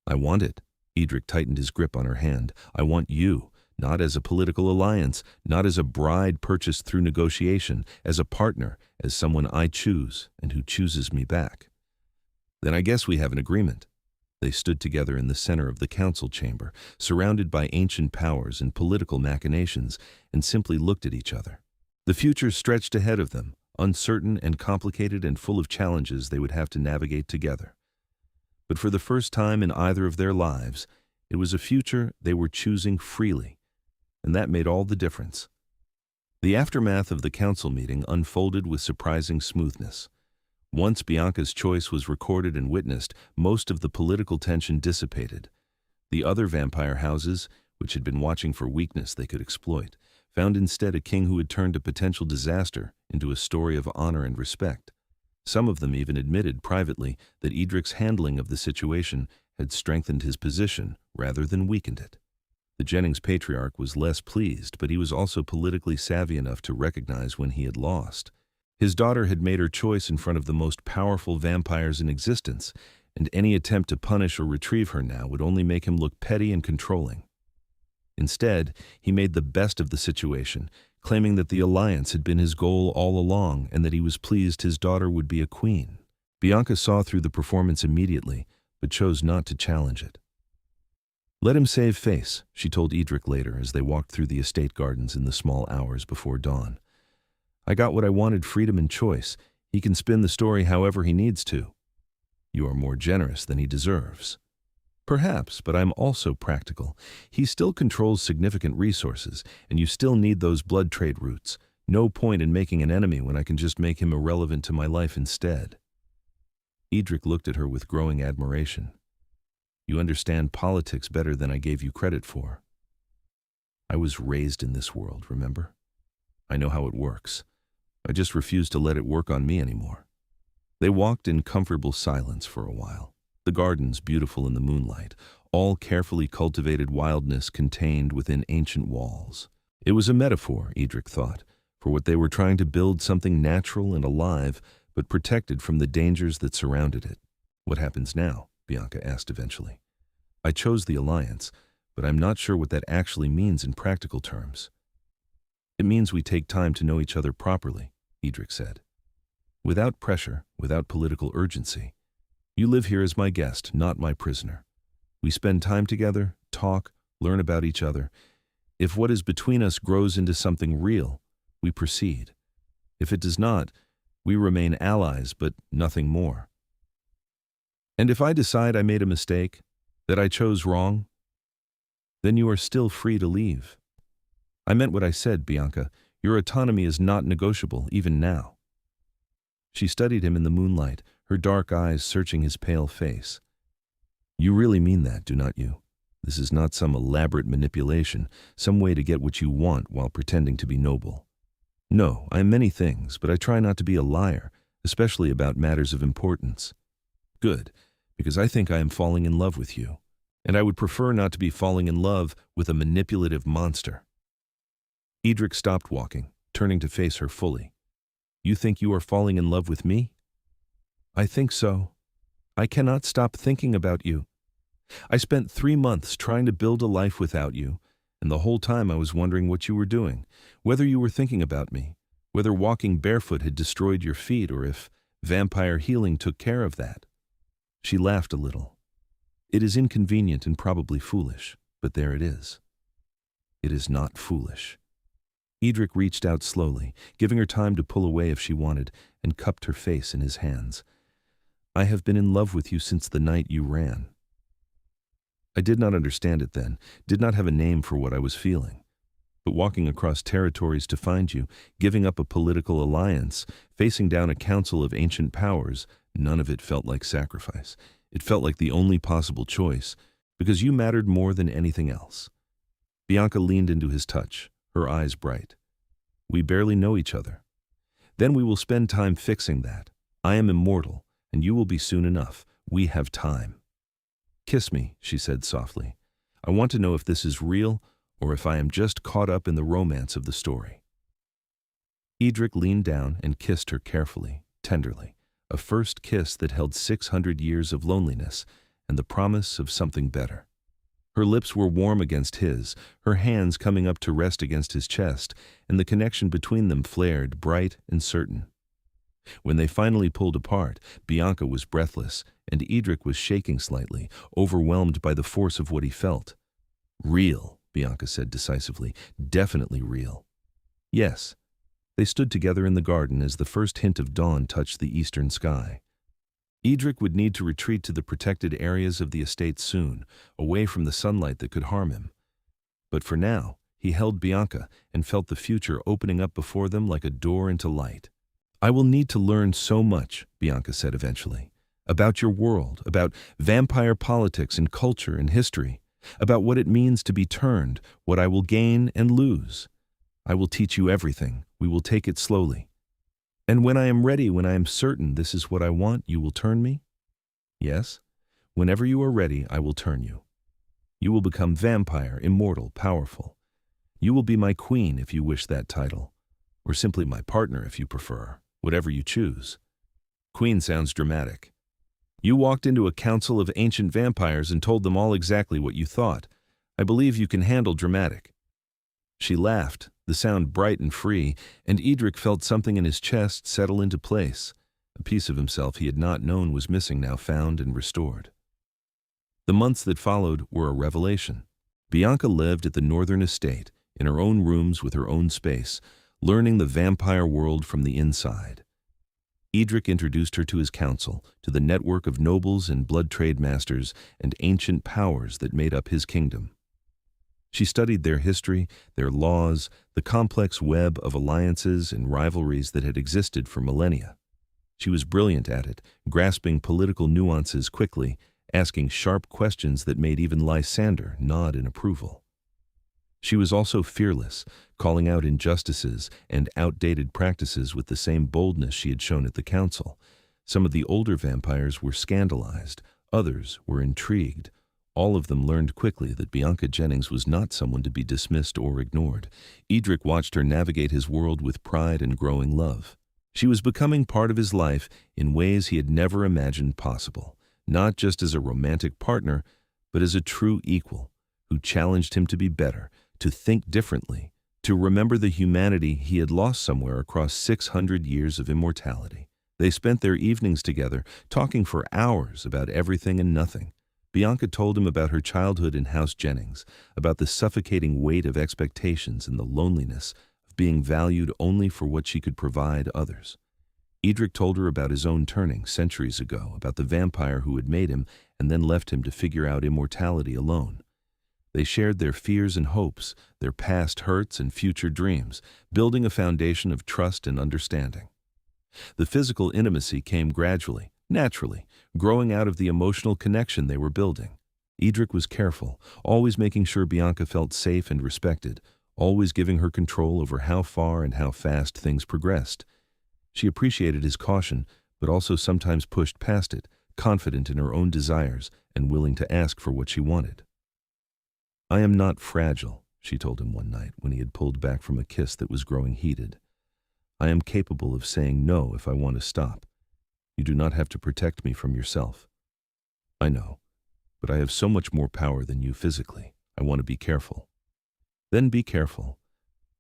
"I want it." Eadric tightened his grip on her hand. "I want you, Not as a political alliance, not as a bride purchased through negotiation, as a partner, as someone I choose and who chooses me back. Then I guess we have an agreement. They stood together in the center of the council chamber, surrounded by ancient powers and political machinations, and simply looked at each other. The future stretched ahead of them, uncertain and complicated and full of challenges they would have to navigate together. But for the first time in either of their lives, it was a future they were choosing freely, and that made all the difference. The aftermath of the council meeting unfolded with surprising smoothness. Once Bianca's choice was recorded and witnessed, most of the political tension dissipated. The other vampire houses, which had been watching for weakness they could exploit, found instead a king who had turned a potential disaster into a story of honor and respect. Some of them even admitted privately that Eadric's handling of the situation had strengthened his position rather than weakened it. The Jennings patriarch was less pleased, but he was also politically savvy enough to recognize when he had lost. His daughter had made her choice in front of the most powerful vampires in existence, and any attempt to punish or retrieve her now would only make him look petty and controlling. Instead, he made the best of the situation, claiming that the alliance had been his goal all along and that he was pleased his daughter would be a queen. Bianca saw through the performance immediately, but chose not to challenge it. "Let him save face," she told Eadric later as they walked through the estate gardens in the small hours before dawn. "I got what I wanted, freedom and choice. He can spin the story however he needs to." "You are more generous than he deserves." "Perhaps, but I'm also practical. He still controls significant resources, and you still need those blood trade routes. No point in making an enemy when I can just make him irrelevant to my life instead." Eadric looked at her with growing admiration. "You understand politics better than I gave you credit for." "I was raised in this world, remember? I know how it works. I just refuse to let it work on me anymore." They walked in comfortable silence for a while, the gardens beautiful in the moonlight, all carefully cultivated wildness contained within ancient walls. It was a metaphor, Eadric thought, for what they were trying to build, something natural and alive, but protected from the dangers that surrounded it. "What happens now?" Bianca asked eventually. "I chose the alliance, but I'm not sure what that actually means in practical terms." "It means we take time to know each other properly," Eadric said. "Without pressure, without political urgency. You live here as my guest, not my prisoner. We spend time together, talk, learn about each other. If what is between us grows into something real, we proceed. If it does not, we remain allies, but nothing more. And if I decide I made a mistake, that I chose wrong, then you are still free to leave." "I meant what I said, Bianca. Your autonomy is not negotiable, even now." She studied him in the moonlight, her dark eyes searching his pale face. "You really mean that, do not you? This is not some elaborate manipulation, some way to get what you want while pretending to be noble." "No, I am many things, but I try not to be a liar, especially about matters of importance." "Good, because I think I am falling in love with you, and I would prefer not to be falling in love with a manipulative monster." Eadric stopped walking, turning to face her fully. "You think you are falling in love with me?" "I think so. I cannot stop thinking about you. I spent 3 months trying to build a life without you, and the whole time I was wondering what you were doing, whether you were thinking about me, whether walking barefoot had destroyed your feet, or if vampire healing took care of that." She laughed a little. "It is inconvenient and probably foolish, but there it is." "It is not foolish." Eadric reached out slowly, giving her time to pull away if she wanted, and cupped her face in his hands. "I have been in love with you since the night you ran. I did not understand it then, did not have a name for what I was feeling. But walking across territories to find you, giving up a political alliance, facing down a council of ancient powers, none of it felt like sacrifice. It felt like the only possible choice, because you mattered more than anything else." Bianca leaned into his touch, her eyes bright. "We barely know each other. Then we will spend time fixing that. I am immortal, and you will be soon enough. We have time." "Kiss me," she said softly. "I want to know if this is real or if I am just caught up in the romance of the story." Eadric leaned down and kissed her carefully, tenderly, a first kiss that held 600 years of loneliness and the promise of something better. Her lips were warm against his, her hands coming up to rest against his chest, and the connection between them flared, bright and certain. When they finally pulled apart, Bianca was breathless, and Eadric was shaking slightly, overwhelmed by the force of what he felt. "Real," Bianca said decisively. "Definitely real." "Yes." They stood together in the garden as the first hint of dawn touched the eastern sky. Eadric would need to retreat to the protected areas of the estate soon, away from the sunlight that could harm him. But for now, he held Bianca and felt the future opening up before them like a door into light. "I will need to learn so much," Bianca said eventually, "about your world, about vampire politics and culture and history, about what it means to be turned, what I will gain and lose. I will teach you everything. We will take it slowly. And when I am ready, when I am certain this is what I want, you will turn me?" "Yes. Whenever you are ready, I will turn you. You will become vampire, immortal, powerful. You will be my queen if you wish that title, or simply my partner if you prefer, whatever you choose." Queen sounds dramatic. "You walked into a council of ancient vampires and told them all exactly what you thought. I believe you can handle dramatic." She laughed, the sound bright and free, and Eadric felt something in his chest settle into place. A piece of himself he had not known was missing now found and restored. The months that followed were a revelation. Bianca lived at the northern estate, in her own rooms with her own space, learning the vampire world from the inside. Eadric introduced her to his council, to the network of nobles and blood trade masters and ancient powers that made up his kingdom. She studied their history, their laws, the complex web of alliances and rivalries that had existed for millennia. She was brilliant at it, grasping political nuances quickly, asking sharp questions that made even Lysander nod in approval. She was also fearless, calling out injustices and outdated practices with the same boldness she had shown at the council. Some of the older vampires were scandalized, others were intrigued. All of them learned quickly that Bianca Jennings was not someone to be dismissed or ignored. Eadric watched her navigate his world with pride and growing love. She was becoming part of his life in ways he had never imagined possible, not just as a romantic partner, but as a true equal, who challenged him to be better, to think differently, to remember the humanity he had lost somewhere across 600 years of immortality. They spent their evenings together, talking for hours about everything and nothing. Bianca told him about her childhood in House Jennings, about the suffocating weight of expectations and the loneliness of being valued only for what she could provide others. Eadric told her about his own turning centuries ago, about the vampire who had made him and then left him to figure out immortality alone. They shared their fears and hopes, their past hurts and future dreams, building a foundation of trust and understanding. The physical intimacy came gradually, naturally, growing out of the emotional connection they were building. Eadric was careful, always making sure Bianca felt safe and respected, always giving her control over how far and how fast things progressed. She appreciated his caution, but also sometimes pushed past it, confident in her own desires and willing to ask for what she wanted. "I am not fragile," she told him one night when he had pulled back from a kiss that was growing heated. "I am capable of saying no if I want to stop. You do not have to protect me from yourself." "I know, but I have so much more power than you physically. I want to be careful." "Then be careful,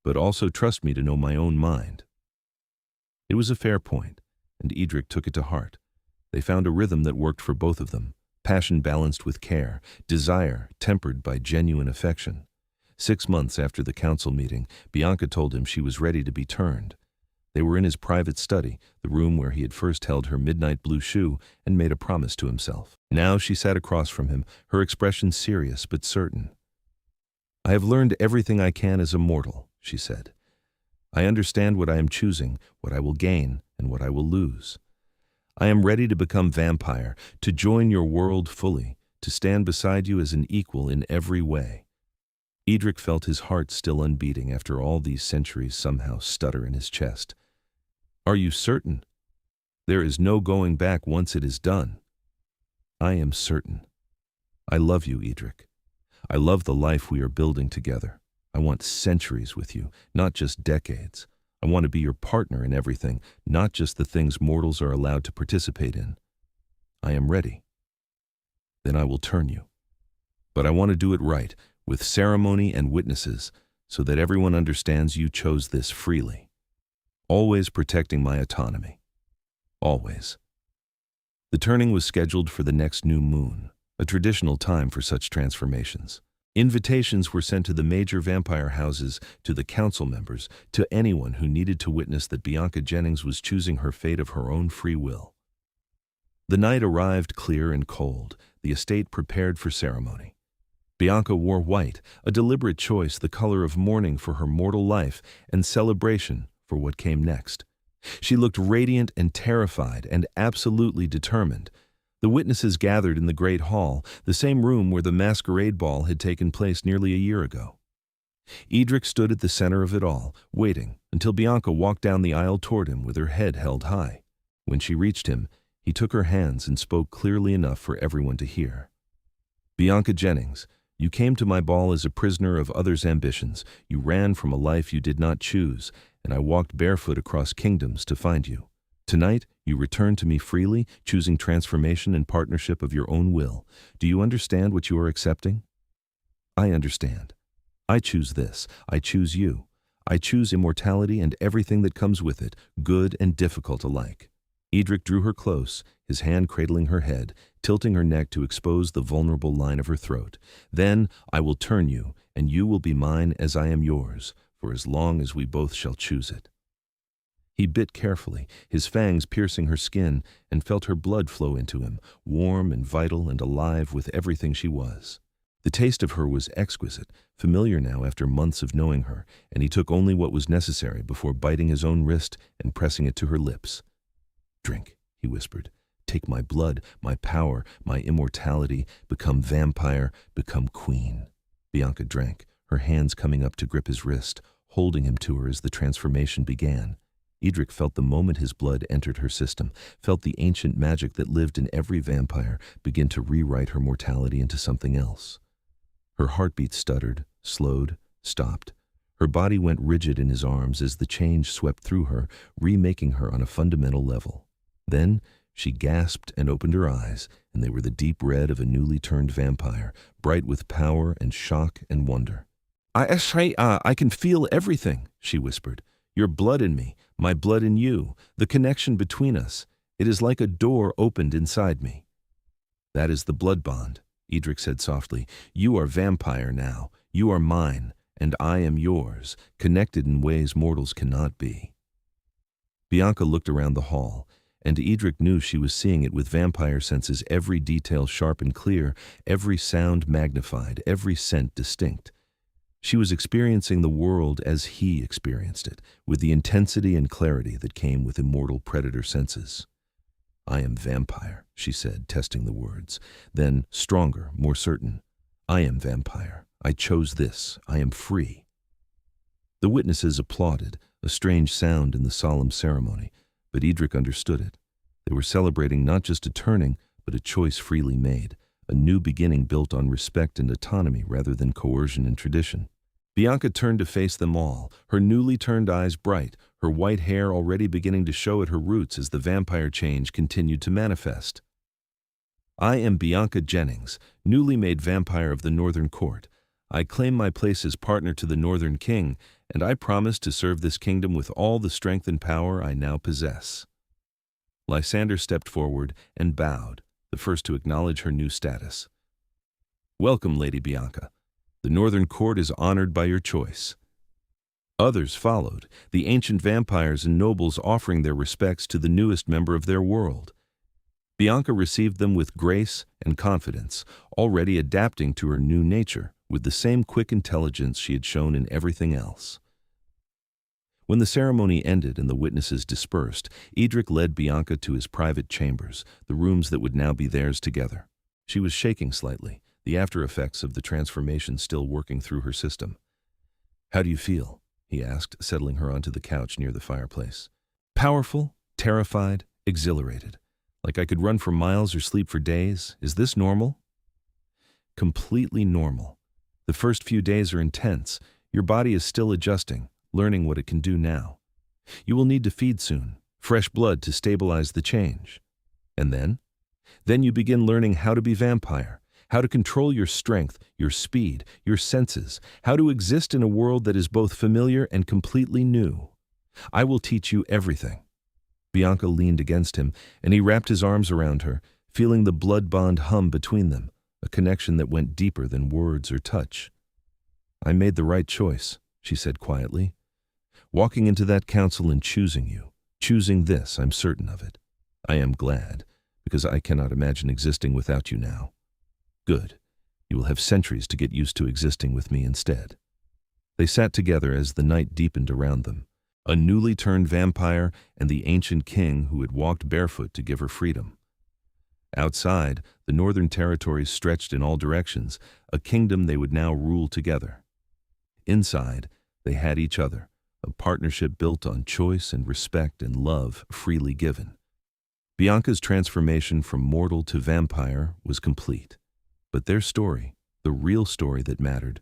but also trust me to know my own mind." It was a fair point, and Eadric took it to heart. They found a rhythm that worked for both of them, passion balanced with care, desire tempered by genuine affection. 6 months after the council meeting, Bianca told him she was ready to be turned. They were in his private study, the room where he had first held her midnight blue shoe and made a promise to himself. Now she sat across from him, her expression serious but certain. "I have learned everything I can as a mortal," she said. "I understand what I am choosing, what I will gain, and what I will lose. I am ready to become vampire, to join your world fully, to stand beside you as an equal in every way." Eadric felt his heart still unbeating after all these centuries somehow stutter in his chest. "Are you certain? There is no going back once it is done." "I am certain. I love you, Eadric. I love the life we are building together. I want centuries with you, not just decades. I want to be your partner in everything, not just the things mortals are allowed to participate in. I am ready. Then I will turn you." But I want to do it right, with ceremony and witnesses, so that everyone understands you chose this freely. Always protecting my autonomy. Always. The turning was scheduled for the next new moon, a traditional time for such transformations. Invitations were sent to the major vampire houses, to the council members, to anyone who needed to witness that Bianca Jennings was choosing her fate of her own free will. The night arrived clear and cold, the estate prepared for ceremony. Bianca wore white, a deliberate choice, the color of mourning for her mortal life and celebration for what came next. She looked radiant and terrified and absolutely determined. The witnesses gathered in the great hall, the same room where the masquerade ball had taken place nearly a year ago. Eadric stood at the center of it all, waiting until Bianca walked down the aisle toward him with her head held high. When she reached him, he took her hands and spoke clearly enough for everyone to hear. "Bianca Jennings, you came to my ball as a prisoner of others' ambitions. You ran from a life you did not choose, and I walked barefoot across kingdoms to find you. Tonight, you return to me freely, choosing transformation and partnership of your own will. Do you understand what you are accepting?" "I understand. I choose this. I choose you. I choose immortality and everything that comes with it, good and difficult alike." Eadric drew her close, his hand cradling her head, tilting her neck to expose the vulnerable line of her throat. "Then I will turn you, and you will be mine as I am yours, for as long as we both shall choose it." He bit carefully, his fangs piercing her skin, and felt her blood flow into him, warm and vital and alive with everything she was. The taste of her was exquisite, familiar now after months of knowing her, and he took only what was necessary before biting his own wrist and pressing it to her lips. "Drink," he whispered. "Take my blood, my power, my immortality, become vampire, become queen." Bianca drank, her hands coming up to grip his wrist, holding him to her as the transformation began. Eadric felt the moment his blood entered her system, felt the ancient magic that lived in every vampire begin to rewrite her mortality into something else. Her heartbeat stuttered, slowed, stopped. Her body went rigid in his arms as the change swept through her, remaking her on a fundamental level. Then she gasped and opened her eyes, and they were the deep red of a newly turned vampire, bright with power and shock and wonder. I can feel everything," she whispered. "Your blood in me, my blood in you, the connection between us. It is like a door opened inside me." "That is the blood bond," Eadric said softly. "You are vampire now. You are mine, and I am yours, connected in ways mortals cannot be." Bianca looked around the hall, and Eadric knew she was seeing it with vampire senses, every detail sharp and clear, every sound magnified, every scent distinct. She was experiencing the world as he experienced it, with the intensity and clarity that came with immortal predator senses. "I am vampire," she said, testing the words. Then, stronger, more certain, "I am vampire. I chose this. I am free." The witnesses applauded, a strange sound in the solemn ceremony, but Eadric understood it. They were celebrating not just a turning, but a choice freely made, a new beginning built on respect and autonomy rather than coercion and tradition. Bianca turned to face them all, her newly turned eyes bright, her white hair already beginning to show at her roots as the vampire change continued to manifest. "I am Bianca Jennings, newly made vampire of the Northern Court. I claim my place as partner to the Northern King, and I promise to serve this kingdom with all the strength and power I now possess." Lysander stepped forward and bowed, the first to acknowledge her new status. "Welcome, Lady Bianca. The Northern Court is honored by your choice." Others followed, the ancient vampires and nobles offering their respects to the newest member of their world. Bianca received them with grace and confidence, already adapting to her new nature with the same quick intelligence she had shown in everything else. When the ceremony ended and the witnesses dispersed, Eadric led Bianca to his private chambers, the rooms that would now be theirs together. She was shaking slightly, the after effects of the transformation still working through her system. "How do you feel?" he asked, settling her onto the couch near the fireplace. "Powerful, terrified, exhilarated. Like I could run for miles or sleep for days. Is this normal?" "Completely normal. The first few days are intense. Your body is still adjusting, learning what it can do now. You will need to feed soon, fresh blood to stabilize the change. And then? Then you begin learning how to be vampire, how to control your strength, your speed, your senses, how to exist in a world that is both familiar and completely new. I will teach you everything." Bianca leaned against him, and he wrapped his arms around her, feeling the blood bond hum between them, a connection that went deeper than words or touch. "I made the right choice," she said quietly. "Walking into that council and choosing you. Choosing this, I'm certain of it. I am glad, because I cannot imagine existing without you now. Good. You will have centuries to get used to existing with me instead." They sat together as the night deepened around them, a newly turned vampire and the ancient king who had walked barefoot to give her freedom. Outside, the northern territories stretched in all directions, a kingdom they would now rule together. Inside, they had each other, a partnership built on choice and respect and love freely given. Bianca's transformation from mortal to vampire was complete, but their story, the real story that mattered,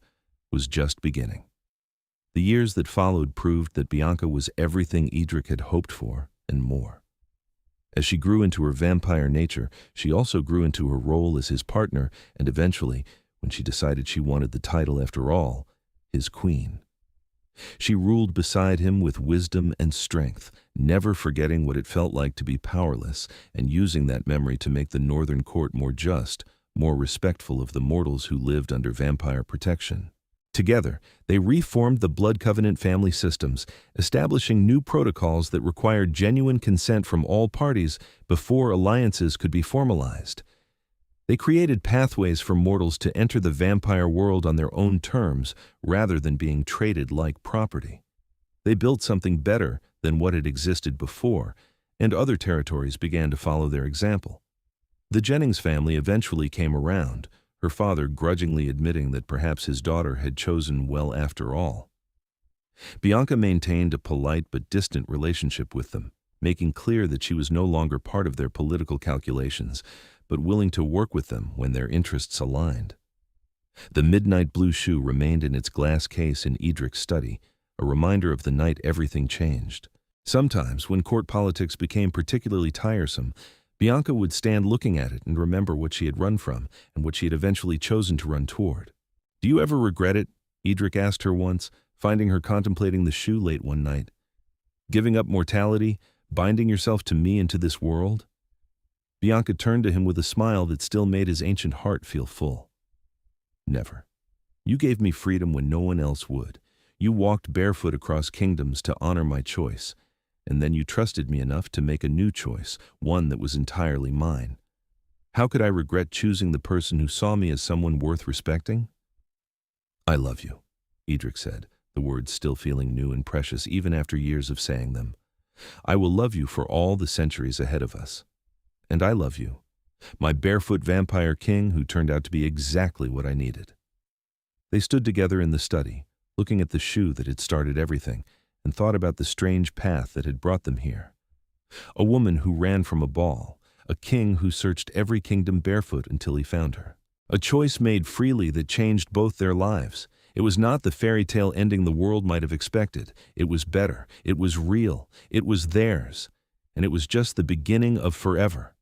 was just beginning. The years that followed proved that Bianca was everything Eadric had hoped for and more. As she grew into her vampire nature, she also grew into her role as his partner and eventually, when she decided she wanted the title after all, his queen. She ruled beside him with wisdom and strength, never forgetting what it felt like to be powerless and using that memory to make the northern court more just, more respectful of the mortals who lived under vampire protection. Together, they reformed the Blood Covenant family systems, establishing new protocols that required genuine consent from all parties before alliances could be formalized. They created pathways for mortals to enter the vampire world on their own terms rather than being traded like property. They built something better than what had existed before, and other territories began to follow their example. The Jennings family eventually came around, her father grudgingly admitting that perhaps his daughter had chosen well after all. Bianca maintained a polite but distant relationship with them, making clear that she was no longer part of their political calculations, but willing to work with them when their interests aligned. The midnight blue shoe remained in its glass case in Eadric's study, a reminder of the night everything changed. Sometimes, when court politics became particularly tiresome, Bianca would stand looking at it and remember what she had run from and what she had eventually chosen to run toward. "Do you ever regret it?" Eadric asked her once, finding her contemplating the shoe late one night. "Giving up mortality, binding yourself to me and to this world?" Bianca turned to him with a smile that still made his ancient heart feel full. "Never. You gave me freedom when no one else would. You walked barefoot across kingdoms to honor my choice. And then you trusted me enough to make a new choice, one that was entirely mine. How could I regret choosing the person who saw me as someone worth respecting?" "I love you," Eadric said, the words still feeling new and precious even after years of saying them. "I will love you for all the centuries ahead of us. And I love you, my barefoot vampire king who turned out to be exactly what I needed." They stood together in the study, looking at the shoe that had started everything, and thought about the strange path that had brought them here. A woman who ran from a ball, a king who searched every kingdom barefoot until he found her. A choice made freely that changed both their lives. It was not the fairy tale ending the world might have expected. It was better. It was real. It was theirs. And it was just the beginning of forever.